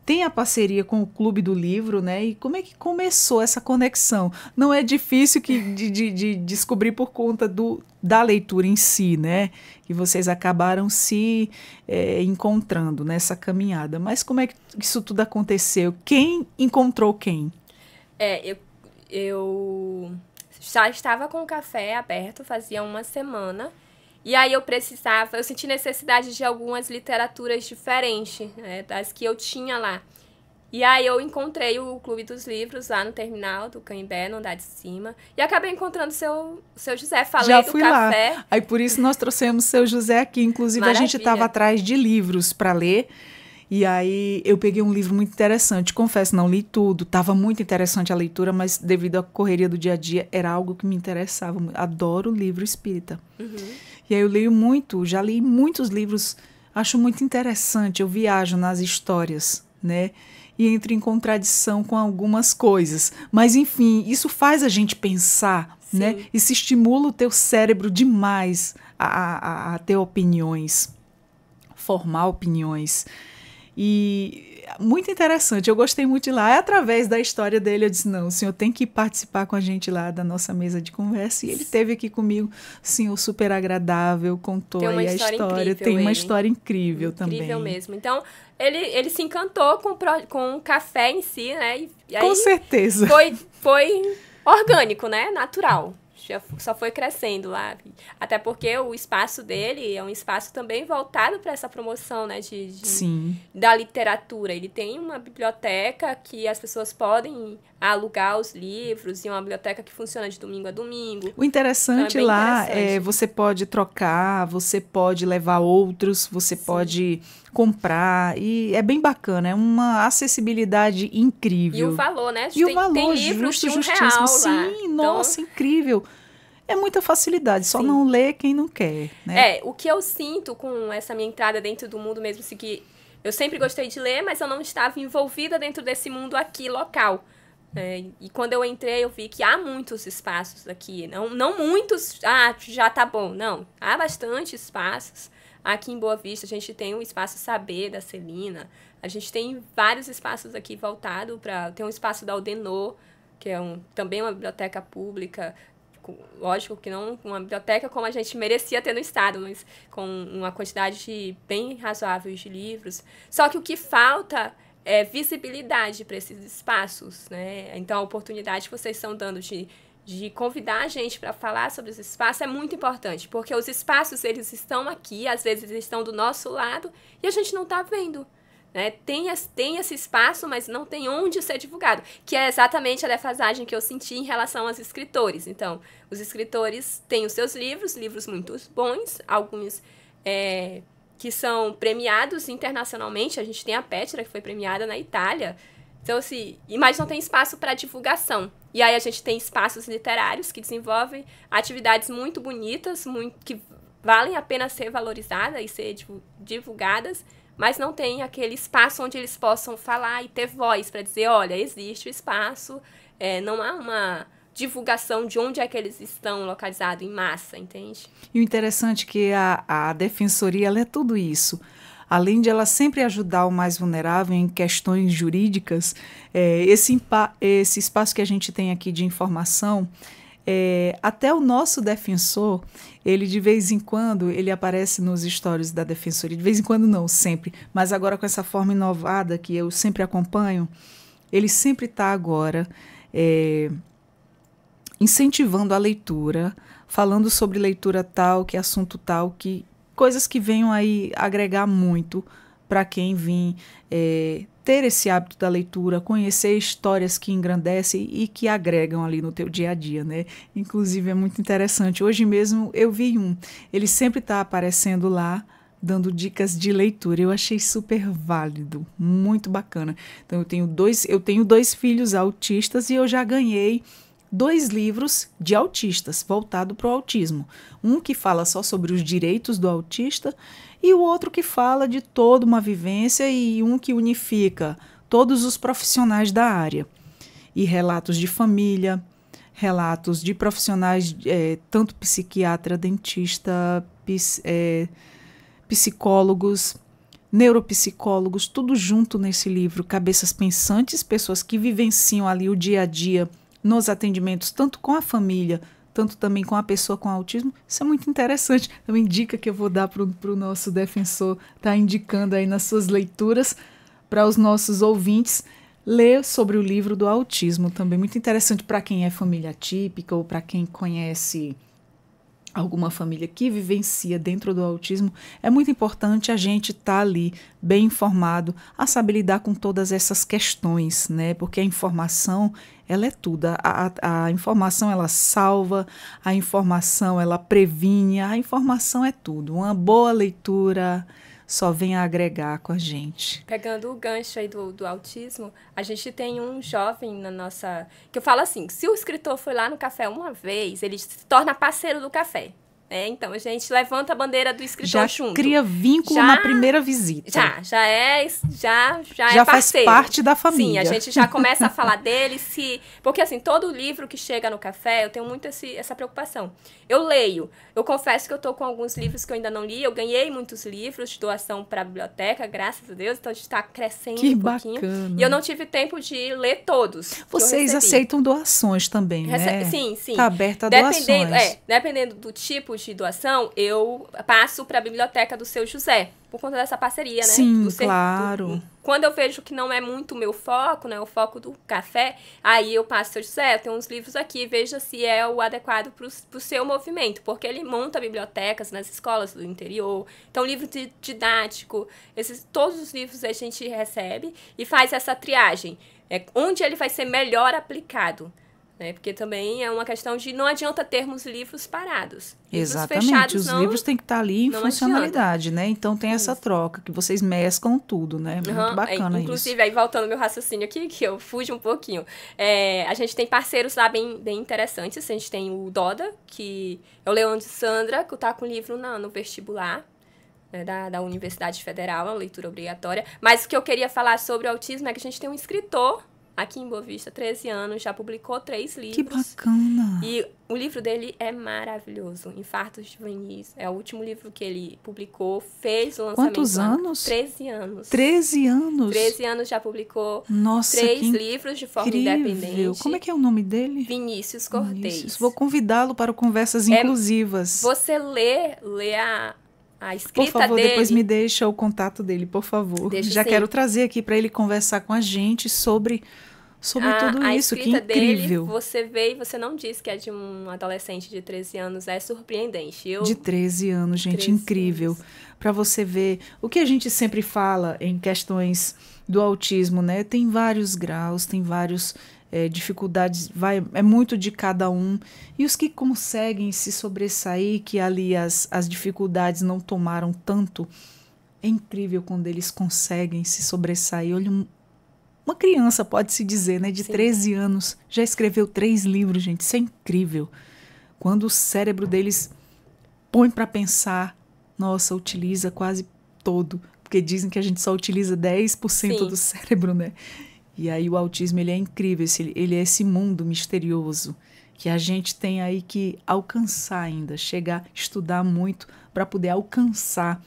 tem a parceria com o Clube do Livro, né? E como é que começou essa conexão? Não é difícil de descobrir por conta da leitura em si, né? E vocês acabaram se encontrando nessa caminhada. Mas como é que isso tudo aconteceu? Quem encontrou quem? Eu já estava com o café aberto fazia uma semana. E aí eu senti necessidade de algumas literaturas diferentes, né, das que eu tinha lá. E aí eu encontrei o Clube dos Livros lá no terminal do Caimbé, no andar de cima. E acabei encontrando o seu José. Falei já do fui café. Lá. Aí por isso nós trouxemos o seu José aqui. Inclusive Maravilha. A gente estava atrás de livros para ler. E aí eu peguei um livro muito interessante. Confesso, não li tudo. Estava muito interessante a leitura, mas devido à correria do dia a dia, era algo que me interessava. Adoro livro espírita. Uhum. E aí eu leio muito, já li muitos livros, acho muito interessante. Eu viajo nas histórias, né? E entro em contradição com algumas coisas. Mas, enfim, isso faz a gente pensar, Sim. né? Isso estimula o teu cérebro demais a ter opiniões, formar opiniões. E muito interessante, eu gostei muito de lá. Através da história dele, eu disse, não, o senhor tem que participar com a gente lá da nossa mesa de conversa. E ele esteve aqui comigo, senhor super agradável, contou aí a história. Tem uma história incrível também. Incrível mesmo. Então, ele se encantou com o café em si, né? E aí com certeza. Foi orgânico, né? Natural. Só foi crescendo lá. Até porque o espaço dele é um espaço também voltado para essa promoção, né, da literatura. Ele tem uma biblioteca que as pessoas podem alugar os livros e uma biblioteca que funciona de domingo a domingo. O interessante então, lá é você pode trocar, você pode levar outros, você Sim. pode comprar e é bem bacana, é uma acessibilidade incrível. E o valor, né? E o valor, tem livros justo, de R$1 lá. Sim, nossa, incrível. É muita facilidade, só Sim. não lê quem não quer, né? O que eu sinto com essa minha entrada dentro do mundo mesmo, assim, que eu sempre gostei de ler, mas eu não estava envolvida dentro desse mundo aqui, local. E quando eu entrei, eu vi que há muitos espaços aqui. Não muitos, já tá bom. Não, há bastante espaços. Aqui em Boa Vista, a gente tem o Espaço Saber, da Celina. A gente tem vários espaços aqui voltados para... Tem um espaço da Aldenor, que é também uma biblioteca pública. Lógico que não uma biblioteca como a gente merecia ter no estado, mas com uma quantidade bem razoável de livros. Só que o que falta é visibilidade para esses espaços, né? Então, a oportunidade que vocês estão dando de convidar a gente para falar sobre os espaços é muito importante, porque os espaços, eles estão aqui, às vezes eles estão do nosso lado e a gente não está vendo. Né? Tem esse espaço, mas não tem onde ser divulgado, que é exatamente a defasagem que eu senti em relação aos escritores. Então, os escritores têm os seus livros muito bons, alguns que são premiados internacionalmente. A gente tem a Pétera, que foi premiada na Itália. Então, assim, mas não tem espaço para divulgação. E aí a gente tem espaços literários que desenvolvem atividades muito bonitas, que valem a pena ser valorizadas e ser divulgadas, mas não tem aquele espaço onde eles possam falar e ter voz para dizer, olha, existe o espaço, não há uma divulgação de onde é que eles estão localizados em massa, entende? E o interessante é que a defensoria, ela é tudo isso. Além de ela sempre ajudar o mais vulnerável em questões jurídicas, esse espaço que a gente tem aqui de informação, até o nosso defensor, ele de vez em quando, ele aparece nos stories da defensoria, de vez em quando não, sempre, mas agora com essa forma inovada que eu sempre acompanho, ele sempre está agora incentivando a leitura, falando sobre leitura tal, que assunto tal, que coisas que venham aí agregar muito para quem vir ter esse hábito da leitura, conhecer histórias que engrandecem e que agregam ali no teu dia a dia, né? Inclusive é muito interessante. Hoje mesmo eu vi ele sempre está aparecendo lá, dando dicas de leitura. Eu achei super válido, muito bacana. Então eu tenho dois filhos autistas e eu já ganhei 2 livros de autistas, voltado para o autismo. Um que fala só sobre os direitos do autista e o outro que fala de toda uma vivência e um que unifica todos os profissionais da área. E relatos de família, relatos de profissionais, tanto psiquiatra, dentista, psicólogos, neuropsicólogos, tudo junto nesse livro. Cabeças pensantes, pessoas que vivenciam ali o dia a dia nos atendimentos, tanto com a família, tanto também com a pessoa com autismo. Isso é muito interessante. É uma dica que eu vou dar para o nosso defensor, tá indicando aí nas suas leituras para os nossos ouvintes, ler sobre o livro do autismo também. Muito interessante para quem é família típica ou para quem conhece alguma família que vivencia dentro do autismo. É muito importante a gente estar ali bem informado, a saber lidar com todas essas questões, né? Porque a informação, ela é tudo. A informação, ela salva, a informação, ela previne, a informação é tudo. Uma boa leitura só vem a agregar com a gente. Pegando o gancho aí do autismo, a gente tem um jovem na nossa... que eu falo assim, se o escritor foi lá no café uma vez, ele se torna parceiro do café. Então, a gente levanta a bandeira do escritor junto. Já cria vínculo na primeira visita. Já é já parceiro. Faz parte da família. Sim, a gente já começa a falar dele, porque assim, todo livro que chega no café, eu tenho muito essa preocupação. Eu leio, eu confesso que eu tô com alguns livros que eu ainda não li, eu ganhei muitos livros de doação para a biblioteca, graças a Deus, então a gente está crescendo um pouquinho. Bacana. E eu não tive tempo de ler todos. Vocês aceitam doações também, né? Sim. Está aberta a doações. Dependendo do tipo de doação, eu passo para a biblioteca do Seu José, por conta dessa parceria, né? Sim, claro. Quando eu vejo que não é muito o meu foco, né? O foco do café, aí eu passo, Seu José, eu tenho uns livros aqui, veja se é o adequado para o seu movimento, porque ele monta bibliotecas nas escolas do interior, então livro didático, todos os livros a gente recebe e faz essa triagem, onde ele vai ser melhor aplicado. Porque também é uma questão de não adianta termos livros parados. Exatamente, fechados, os livros têm que estar ali em funcionalidade, né? Então tem essa troca, que vocês mesclam tudo, né? Muito bacana inclusive, isso. Aí voltando ao meu raciocínio aqui, que eu fujo um pouquinho, a gente tem parceiros lá bem interessantes. A gente tem o Doda, que é o Leandro Sandra, que está com o livro no vestibular, né, da Universidade Federal, a leitura obrigatória. Mas o que eu queria falar sobre o autismo é que a gente tem um escritor aqui em Boa Vista, 13 anos, já publicou 3 livros. Que bacana! E o livro dele é maravilhoso, Infartos Juvenis. É o último livro que ele publicou, fez o lançamento. Quantos anos? 13 anos. 13 anos? 13 anos já publicou. Nossa, 3 livros de forma independente. Como é que é o nome dele? Vinícius Cortez. Vou convidá-lo para Conversas Inclusivas. Você lê a escrita dele. Por favor, depois me deixa o contato dele, por favor. Já quero trazer aqui para ele conversar com a gente sobre tudo isso, que incrível. Dele, você vê e você não diz que é de um adolescente de 13 anos, é surpreendente. De 13 anos, gente, 13 incrível. Para você ver o que a gente sempre fala em questões do autismo, né? Tem vários graus, tem vários dificuldades, é muito de cada um. E os que conseguem se sobressair, que ali as dificuldades não tomaram tanto, é incrível quando eles conseguem se sobressair. Olha, uma criança, pode-se dizer, né, de 13 anos, já escreveu 3 livros, gente, isso é incrível. Quando o cérebro deles põe para pensar, nossa, utiliza quase todo, porque dizem que a gente só utiliza 10% Sim. do cérebro, né? E aí o autismo, ele é incrível, ele é esse mundo misterioso que a gente tem aí que alcançar ainda, chegar, estudar muito para poder alcançar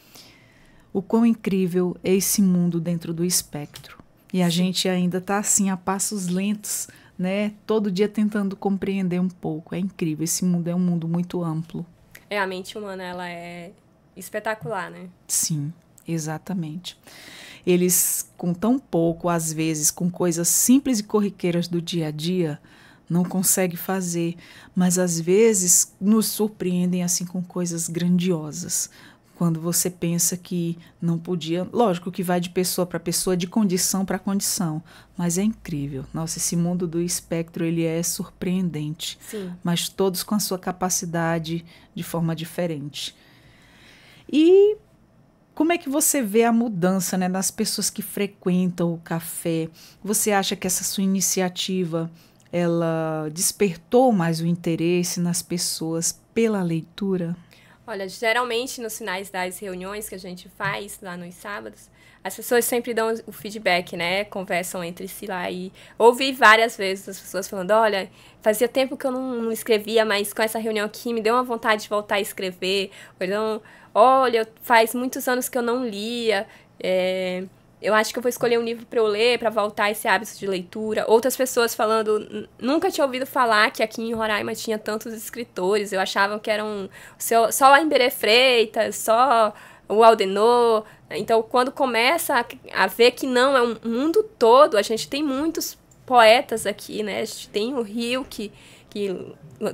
o quão incrível é esse mundo dentro do espectro. E a gente ainda está assim a passos lentos, né? Todo dia tentando compreender um pouco. É incrível, esse mundo é um mundo muito amplo. A mente humana, ela é espetacular, né? Sim, exatamente. Eles, com tão pouco, às vezes, com coisas simples e corriqueiras do dia a dia, não conseguem fazer, mas às vezes nos surpreendem assim com coisas grandiosas. Quando você pensa que não podia, lógico que vai de pessoa para pessoa, de condição para condição, mas é incrível. Nossa, esse mundo do espectro, ele é surpreendente, Sim. mas todos com a sua capacidade de forma diferente. E como é que você vê a mudança, né, das pessoas que frequentam o café? Você acha que essa sua iniciativa, ela despertou mais o interesse nas pessoas pela leitura? Olha, geralmente nos finais das reuniões que a gente faz lá nos sábados, as pessoas sempre dão o feedback, né? Conversam entre si lá e ouvi várias vezes as pessoas falando, olha, fazia tempo que eu não escrevia, mas com essa reunião aqui me deu uma vontade de voltar a escrever. Ou então, olha, faz muitos anos que eu não lia, eu acho que eu vou escolher um livro para eu ler, para voltar a esse hábito de leitura. Outras pessoas falando, nunca tinha ouvido falar que aqui em Roraima tinha tantos escritores. Eu achava que eram só a Emberê Freitas, só o Aldenor. Então, quando começa a ver que não, é um mundo todo, a gente tem muitos poetas aqui, né? A gente tem o Rio, que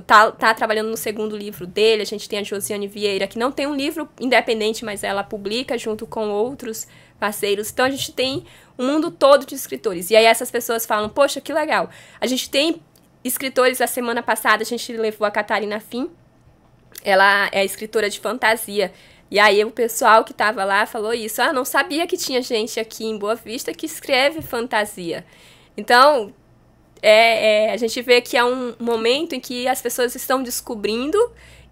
tá trabalhando no segundo livro dele. A gente tem a Josiane Vieira, que não tem um livro independente, mas ela publica junto com outros parceiros. Então, a gente tem um mundo todo de escritores. E aí, essas pessoas falam, poxa, que legal. A gente tem escritores, a semana passada, a gente levou a Catarina Fim. Ela é escritora de fantasia. E aí, o pessoal que estava lá falou isso. Não sabia que tinha gente aqui em Boa Vista que escreve fantasia. Então, a gente vê que é um momento em que as pessoas estão descobrindo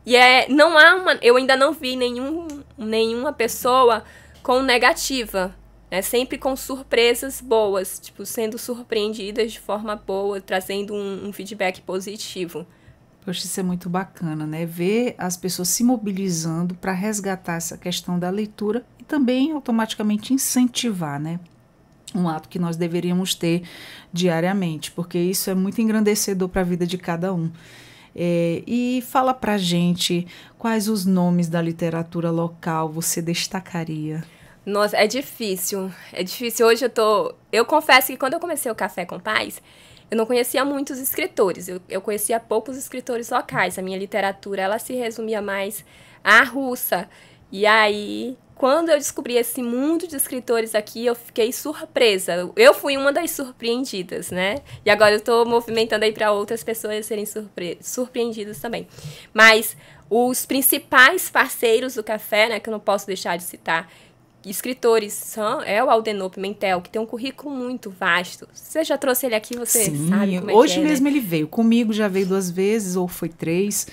e não há eu ainda não vi nenhuma pessoa com negativa, né? Sempre com surpresas boas, tipo, sendo surpreendidas de forma boa, trazendo um feedback positivo. Poxa, isso é muito bacana, né? Ver as pessoas se mobilizando para resgatar essa questão da leitura e também automaticamente incentivar, né? Um ato que nós deveríamos ter diariamente, porque isso é muito engrandecedor para a vida de cada um. E fala pra gente quais os nomes da literatura local você destacaria. Nossa, é difícil. É difícil. Hoje eu confesso que quando eu comecei o Café com Paz, eu não conhecia muitos escritores. Eu conhecia poucos escritores locais. A minha literatura, ela se resumia mais à russa. E aí, quando eu descobri esse mundo de escritores aqui, eu fiquei surpresa. Eu fui uma das surpreendidas, né? E agora eu tô movimentando aí para outras pessoas serem surpreendidas também. Mas os principais parceiros do café, né, que eu não posso deixar de citar, escritores, é o Aldenor Pimentel, que tem um currículo muito vasto. Você já trouxe ele aqui, você Sim, sabe como hoje que é, mesmo, né? ele veio. Comigo já veio 2 vezes, ou foi 3.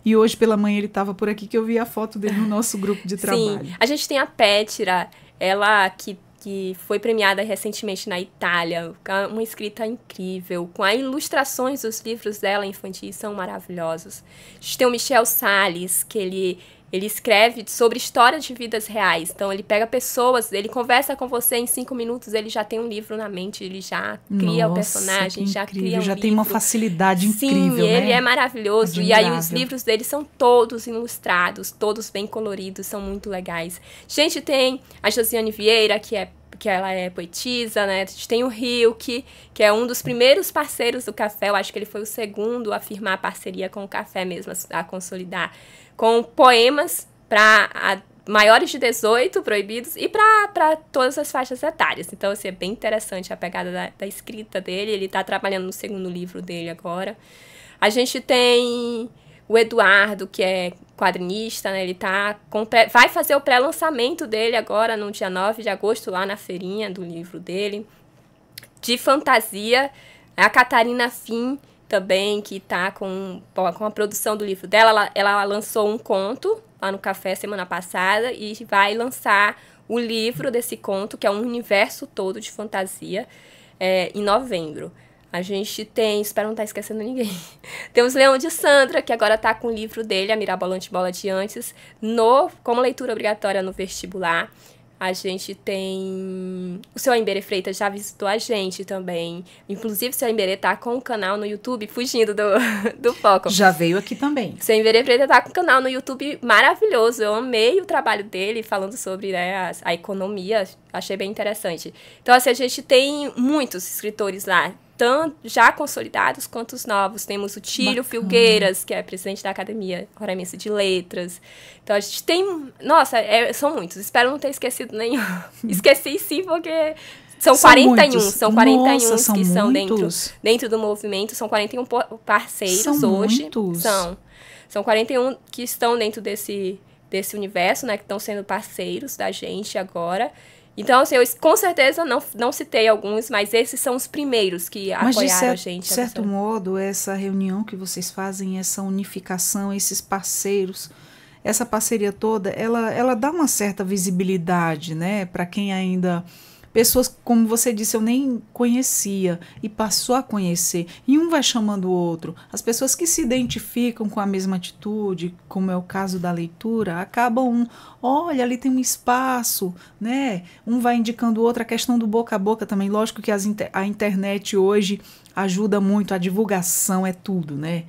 E hoje pela manhã ele estava por aqui, que eu vi a foto dele no nosso grupo de trabalho. Sim, a gente tem a Pétira, ela que foi premiada recentemente na Itália, uma escrita incrível, com as ilustrações dos livros dela infantis, são maravilhosos. A gente tem o Michel Salles, que ele escreve sobre histórias de vidas reais. Então, ele pega pessoas, ele conversa com você em 5 minutos, ele já tem um livro na mente, ele já cria o personagem, já cria um já livro. tem uma facilidade incrível, Sim, ele né? é maravilhoso. Admirável. E aí, os livros dele são todos ilustrados, todos bem coloridos, são muito legais. A gente tem a Josiane Vieira, que ela é poetisa, né? A gente tem o Rio, que é um dos primeiros parceiros do café. Eu acho que ele foi o segundo a firmar a parceria com o café mesmo, a consolidar. Com poemas para maiores de 18 proibidos e para todas as faixas etárias. Então, assim, é bem interessante a pegada da escrita dele. Ele está trabalhando no segundo livro dele agora. A gente tem o Eduardo, que é quadrinista, né? Ele vai fazer o pré-lançamento dele agora, no dia 9 de agosto, lá na feirinha do livro dele. De fantasia, a Catarina Fim, também, que está com a produção do livro dela. Ela lançou um conto lá no Café semana passada e vai lançar o livro desse conto, que é um universo todo de fantasia, em novembro. A gente tem, espero não estar esquecendo ninguém, temos Leão de Sandra, que agora está com o livro dele, A Mirabolante Bola de Antes, como leitura obrigatória no vestibular. A gente tem... O Seu Imbere Freitas já visitou a gente também. Inclusive, o Seu Imbere tá com um canal no YouTube, fugindo do foco. Já veio aqui também. O Seu Imbere Freitas tá com um canal no YouTube maravilhoso. Eu amei o trabalho dele, falando sobre, né, a economia. Achei bem interessante. Então, assim, a gente tem muitos escritores lá, tanto já consolidados quanto os novos. Temos o Tílio Filgueiras, que é presidente da Academia Roraimense de Letras. Então, a gente tem... Nossa, são muitos. Espero não ter esquecido nenhum. Esqueci sim, porque são 41. Muitos. São 41 Nossa, que são dentro do movimento. São 41 parceiros são hoje. Muitos. São 41 que estão dentro desse universo, né? Que estão sendo parceiros da gente agora. Então, assim, eu com certeza não citei alguns, mas esses são os primeiros que apoiaram a gente. De certo modo, essa reunião que vocês fazem, essa unificação, esses parceiros, essa parceria toda, ela dá uma certa visibilidade, né? Para quem ainda... Pessoas, como você disse, eu nem conhecia e passou a conhecer. E um vai chamando o outro. As pessoas que se identificam com a mesma atitude, como é o caso da leitura, acabam olha, ali tem um espaço, né? Um vai indicando o outro. A questão do boca a boca também. Lógico que a internet hoje ajuda muito, a divulgação é tudo, né?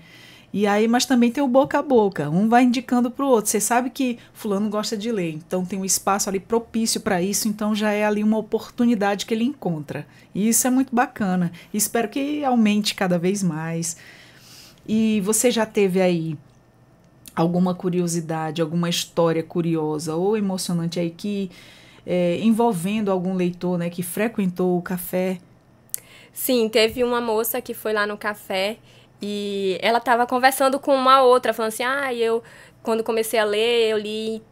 E aí, mas também tem o boca a boca, um vai indicando para o outro. Você sabe que fulano gosta de ler, então tem um espaço ali propício para isso, então já é ali uma oportunidade que ele encontra. E isso é muito bacana. Espero que aumente cada vez mais. E você já teve aí alguma curiosidade, alguma história curiosa ou emocionante aí que envolvendo algum leitor, né, que frequentou o café? Sim, teve uma moça que foi lá no café e ela estava conversando com uma outra, falando assim, eu, quando comecei a ler, eu li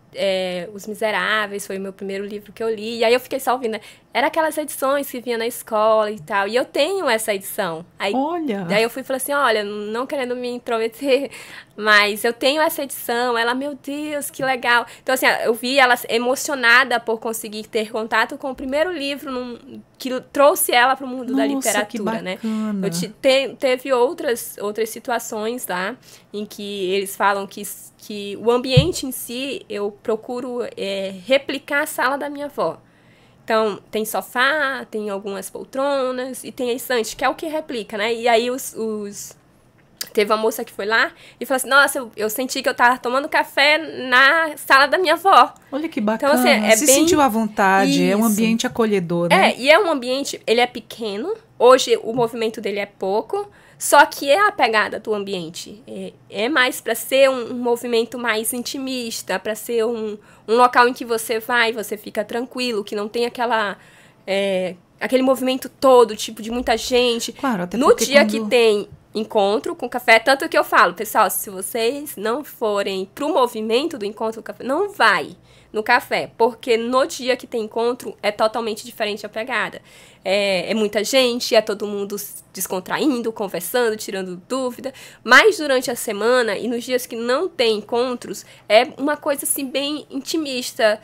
Os Miseráveis, foi o meu primeiro livro que eu li, e aí eu fiquei só ouvindo, né? Era aquelas edições que vinha na escola e tal, e eu tenho essa edição. Olha! Daí eu fui e falei assim, olha, não querendo me intrometer, mas eu tenho essa edição. Ela, meu Deus, que legal. Então, assim, eu vi ela emocionada por conseguir ter contato com o primeiro livro que trouxe ela para o mundo da literatura, né? Teve outras situações lá em que eles falam que o ambiente em si, eu procuro replicar a sala da minha avó. Então, tem sofá, tem algumas poltronas e tem a estante, que é o que replica, né? E aí teve uma moça que foi lá e falou assim, nossa, eu senti que eu tava tomando café na sala da minha avó. Olha que bacana, então, assim, sentiu à vontade, isso. É um ambiente acolhedor, né? E é um ambiente, ele é pequeno, hoje o movimento dele é pouco, só que é a pegada do ambiente. É mais para ser um movimento mais intimista, para ser um local em que você fica tranquilo, que não tem aquele movimento todo, tipo, de muita gente. Claro, até no dia que tem encontro com café, tanto que eu falo, pessoal, se vocês não forem pro movimento do encontro com café, não vai no café, porque no dia que tem encontro é totalmente diferente a pegada. É muita gente, é todo mundo descontraindo, conversando, tirando dúvida, mas durante a semana e nos dias que não tem encontros, é uma coisa assim bem intimista,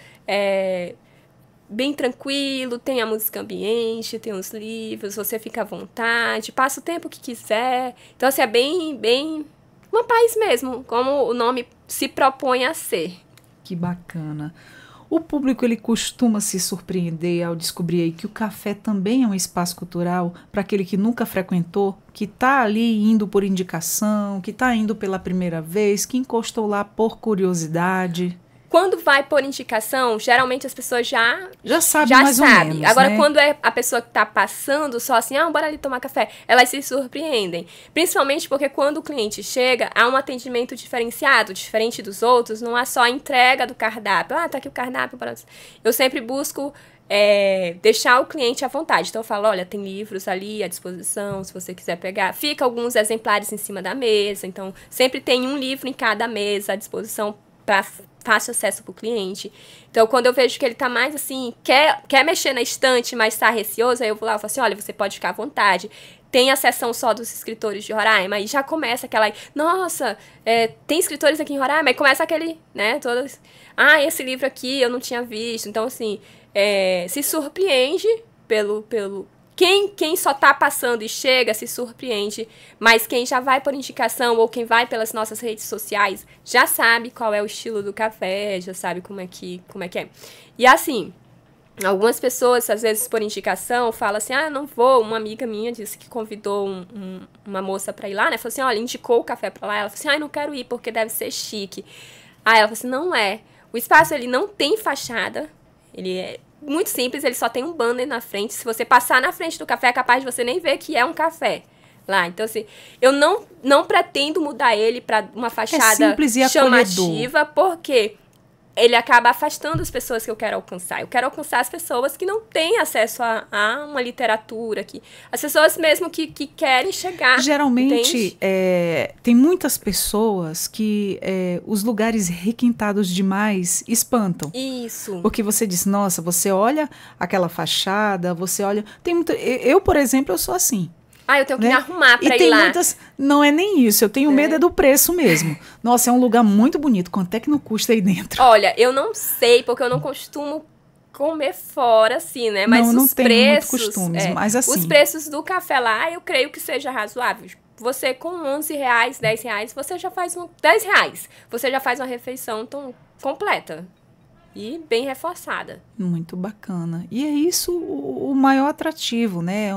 bem tranquilo, tem a música ambiente, tem os livros, você fica à vontade, passa o tempo que quiser. Então, assim, é bem uma paz mesmo, como o nome se propõe a ser. Que bacana. O público, ele costuma se surpreender ao descobrir aí que o café também é um espaço cultural para aquele que nunca frequentou, que está ali indo por indicação, que está indo pela primeira vez, que encostou lá por curiosidade. Quando vai por indicação, geralmente as pessoas já sabem mais ou menos, Agora, né? Quando é a pessoa que está passando só assim, bora ali tomar café, elas se surpreendem. Principalmente porque quando o cliente chega, há um atendimento diferenciado, diferente dos outros, não há só a entrega do cardápio. Tá aqui o cardápio. Eu sempre busco deixar o cliente à vontade. Então eu falo, olha, tem livros ali à disposição, se você quiser pegar. Fica alguns exemplares em cima da mesa, então sempre tem um livro em cada mesa à disposição para fácil acesso para o cliente. Então, quando eu vejo que ele está mais assim, quer mexer na estante, mas está receoso, aí eu vou lá e falo assim, olha, você pode ficar à vontade. tem a seção só dos escritores de Roraima, e já começa aquela, nossa, tem escritores aqui em Roraima, e começa aquele, né, todas, esse livro aqui eu não tinha visto. Então, assim, se surpreende pelo quem só tá passando e chega se surpreende, mas quem já vai por indicação ou quem vai pelas nossas redes sociais já sabe qual é o estilo do café, já sabe como é que é. E assim, algumas pessoas, às vezes por indicação, falam assim, não vou. Uma amiga minha disse que convidou uma moça pra ir lá, né? Falou assim, olha, indicou o café pra lá. Ela falou assim, não quero ir porque deve ser chique. Aí ela falou assim, não é. O espaço, ele não tem fachada. Ele é muito simples, ele só tem um banner na frente. Se você passar na frente do café, é capaz de você nem ver que é um café lá. Então, assim, eu não pretendo mudar ele pra uma fachada chamativa, porque ele acaba afastando as pessoas que eu quero alcançar. Eu quero alcançar as pessoas que não têm acesso a uma literatura, as pessoas mesmo que querem chegar. Geralmente, tem muitas pessoas que os lugares requintados demais espantam. Isso. Porque você diz, nossa, você olha aquela fachada, você olha... Eu, por exemplo, eu sou assim. Eu tenho que me arrumar pra ir lá. E tem muitas... Não é nem isso, eu tenho medo do preço mesmo. Nossa, é um lugar muito bonito. Quanto é que não custa aí dentro? Olha, eu não sei, porque eu não costumo comer fora, assim, né? Mas não os tenho preços... muito costumes, mas assim... Os preços do café lá, eu creio que seja razoável. Você, com R$11, R$10, você já faz R$10. Você já faz uma refeição tão completa. E bem reforçada. Muito bacana. E é isso o maior atrativo, né?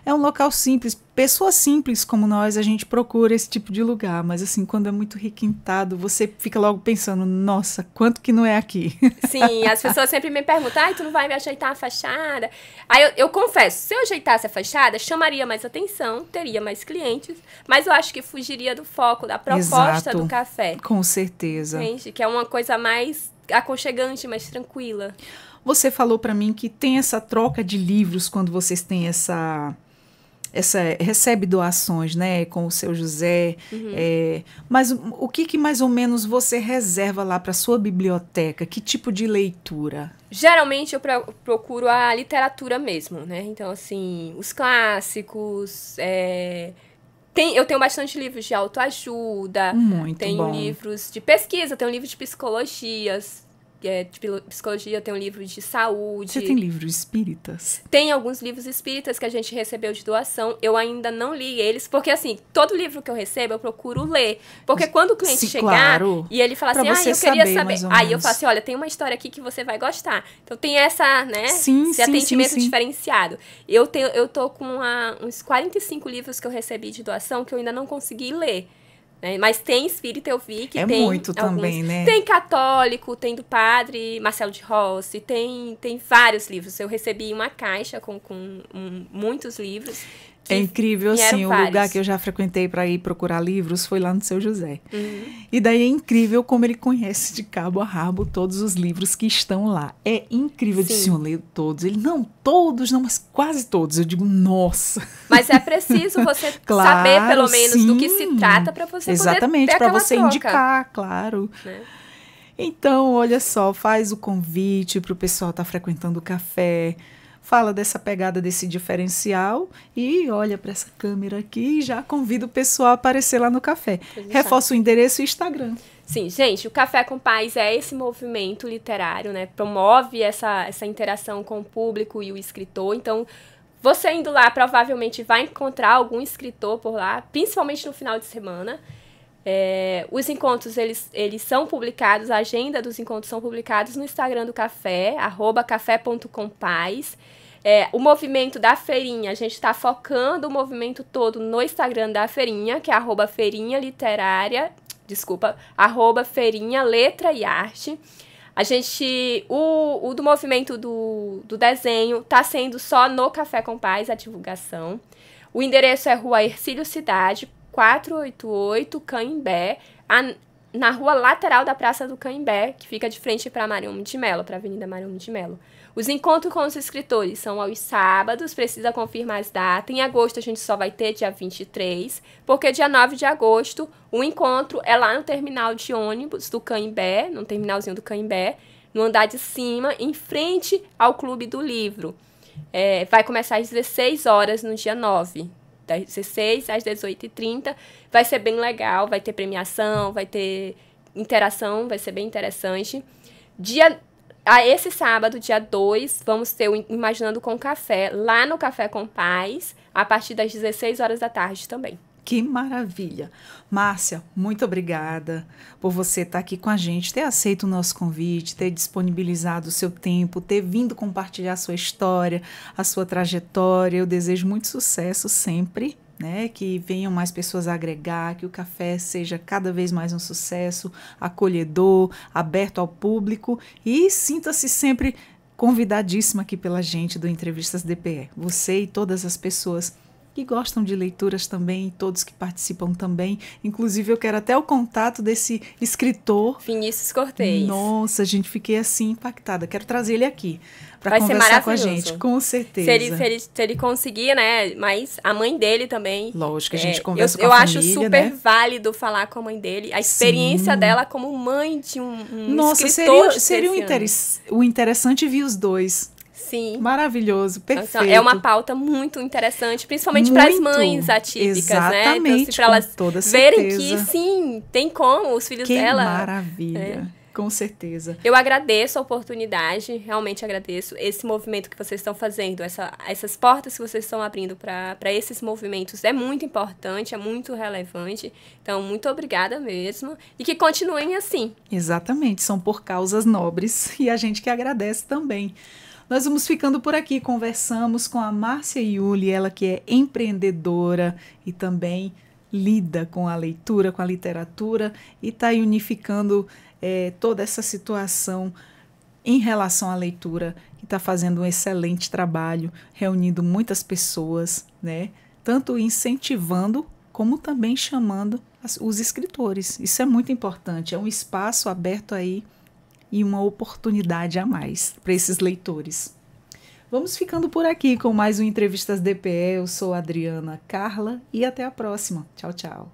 É um local simples. Pessoas simples como nós, a gente procura esse tipo de lugar. Mas assim, quando é muito requintado, você fica logo pensando, nossa, quanto que não é aqui? Sim, as pessoas sempre me perguntam, tu não vai me ajeitar a fachada? Aí eu confesso, se eu ajeitasse a fachada, chamaria mais atenção, teria mais clientes, mas eu acho que fugiria do foco, da proposta do café. Com certeza. Entende? Que é uma coisa mais aconchegante, mais tranquila. Você falou para mim que tem essa troca de livros quando vocês têm recebe doações, né, com o seu José. Mas o que mais ou menos você reserva lá para sua biblioteca? Que tipo de leitura? Geralmente eu procuro a literatura mesmo, né? Então, assim, os clássicos. Eu tenho bastante livros de autoajuda. Muito tenho bom. livros de pesquisa, tenho livro de psicologias. De psicologia, tem um livro de saúde. Você tem livros espíritas? Tem alguns livros espíritas que a gente recebeu de doação. Eu ainda não li eles, porque assim, todo livro que eu recebo eu procuro ler. Porque quando o cliente chegar e ele falar assim, eu queria saber. Aí eu falo assim, olha, tem uma história aqui que você vai gostar. Então tem essa, né? Esse atendimento diferenciado. Eu tô com uns 45 livros que eu recebi de doação que eu ainda não consegui ler. Mas tem espírita, eu vi que tem muito alguns, também, né? Tem católico, tem do padre Marcelo de Rossi, tem vários livros. Eu recebi uma caixa com muitos livros. É incrível, assim, o lugar que eu já frequentei para ir procurar livros foi lá no Seu José. E daí é incrível como ele conhece de cabo a rabo todos os livros que estão lá. É incrível. Eu disse, eu leio todos. Ele, não, todos não, mas quase todos. Eu digo, nossa. Mas é preciso você saber, pelo menos, do que se trata para você exatamente, poder ter para você troca. indicar, claro. Né? Então, olha só, faz o convite para o pessoal estar frequentando o café. Fala dessa pegada, desse diferencial e olha para essa câmera aqui e já convida o pessoal a aparecer lá no café. Reforça o endereço e o Instagram. Sim, gente, o Café com Paz é esse movimento literário, né? Promove essa interação com o público e o escritor. Então, você indo lá provavelmente vai encontrar algum escritor por lá, principalmente no final de semana. Os encontros, eles são publicados, a agenda dos encontros são publicados no Instagram do Café, @café.compaz. O movimento da feirinha, a gente está focando o movimento todo no Instagram da feirinha, que é @feirinha literária, @feirinha letra e arte. A gente, o do movimento do desenho está sendo só no Café com Paz, a divulgação. O endereço é Rua Hercílio Cidade, 488, Caimbé, na rua lateral da Praça do Caimbé, que fica de frente para Mariano de Mello, para a Avenida Mariano de Mello. Os encontros com os escritores são aos sábados, precisa confirmar as datas. Em agosto a gente só vai ter dia 23, porque dia 9 de agosto o encontro é lá no terminal de ônibus do Caimbé, no terminalzinho do Caimbé, no andar de cima, em frente ao Clube do Livro. Vai começar às 16 horas no dia 9. das 16 às 18h30. Vai ser bem legal, vai ter premiação, vai ter interação, vai ser bem interessante. Esse sábado, dia 2, vamos ter o Imaginando com Café, lá no Café com Paz, a partir das 16 horas da tarde também. Que maravilha! Márcia, muito obrigada por você estar aqui com a gente, ter aceito o nosso convite, ter disponibilizado o seu tempo, ter vindo compartilhar a sua história, a sua trajetória. Eu desejo muito sucesso sempre, né? Que venham mais pessoas a agregar, que o café seja cada vez mais um sucesso, acolhedor, aberto ao público, e sinta-se sempre convidadíssima aqui pela gente do Entrevistas DPE. Você e todas as pessoas que gostam de leituras também, todos que participam também. Inclusive, eu quero até o contato desse escritor. Vinícius Cortez. Nossa, gente, fiquei assim impactada. Quero trazer ele aqui para conversar com a gente, com certeza. Se ele conseguir, né? Mas a mãe dele também. Lógico, a gente conversa com a família, família, acho super válido falar com a mãe dele. A experiência dela como mãe de um Nossa, escritor. seria o interessante vir os dois. Sim. Maravilhoso, perfeito. Então, é uma pauta muito interessante, principalmente para as mães atípicas, exatamente, né? Então, para elas toda verem certeza. que, sim, tem como os filhos dela... Que maravilha, com certeza. Eu agradeço a oportunidade, realmente agradeço esse movimento que vocês estão fazendo, essas portas que vocês estão abrindo para esses movimentos. É muito importante, é muito relevante. Então, muito obrigada mesmo. E que continuem assim. Exatamente, são por causas nobres e a gente que agradece também. Nós vamos ficando por aqui, conversamos com a Márcia Iuli, ela que é empreendedora e também lida com a leitura, com a literatura, e está aí unificando toda essa situação em relação à leitura, que está fazendo um excelente trabalho, reunindo muitas pessoas, né? Tanto incentivando como também chamando os escritores. Isso é muito importante, é um espaço aberto aí e uma oportunidade a mais para esses leitores. Vamos ficando por aqui com mais um Entrevistas DPE. Eu sou a Adriana Carla e até a próxima. Tchau, tchau.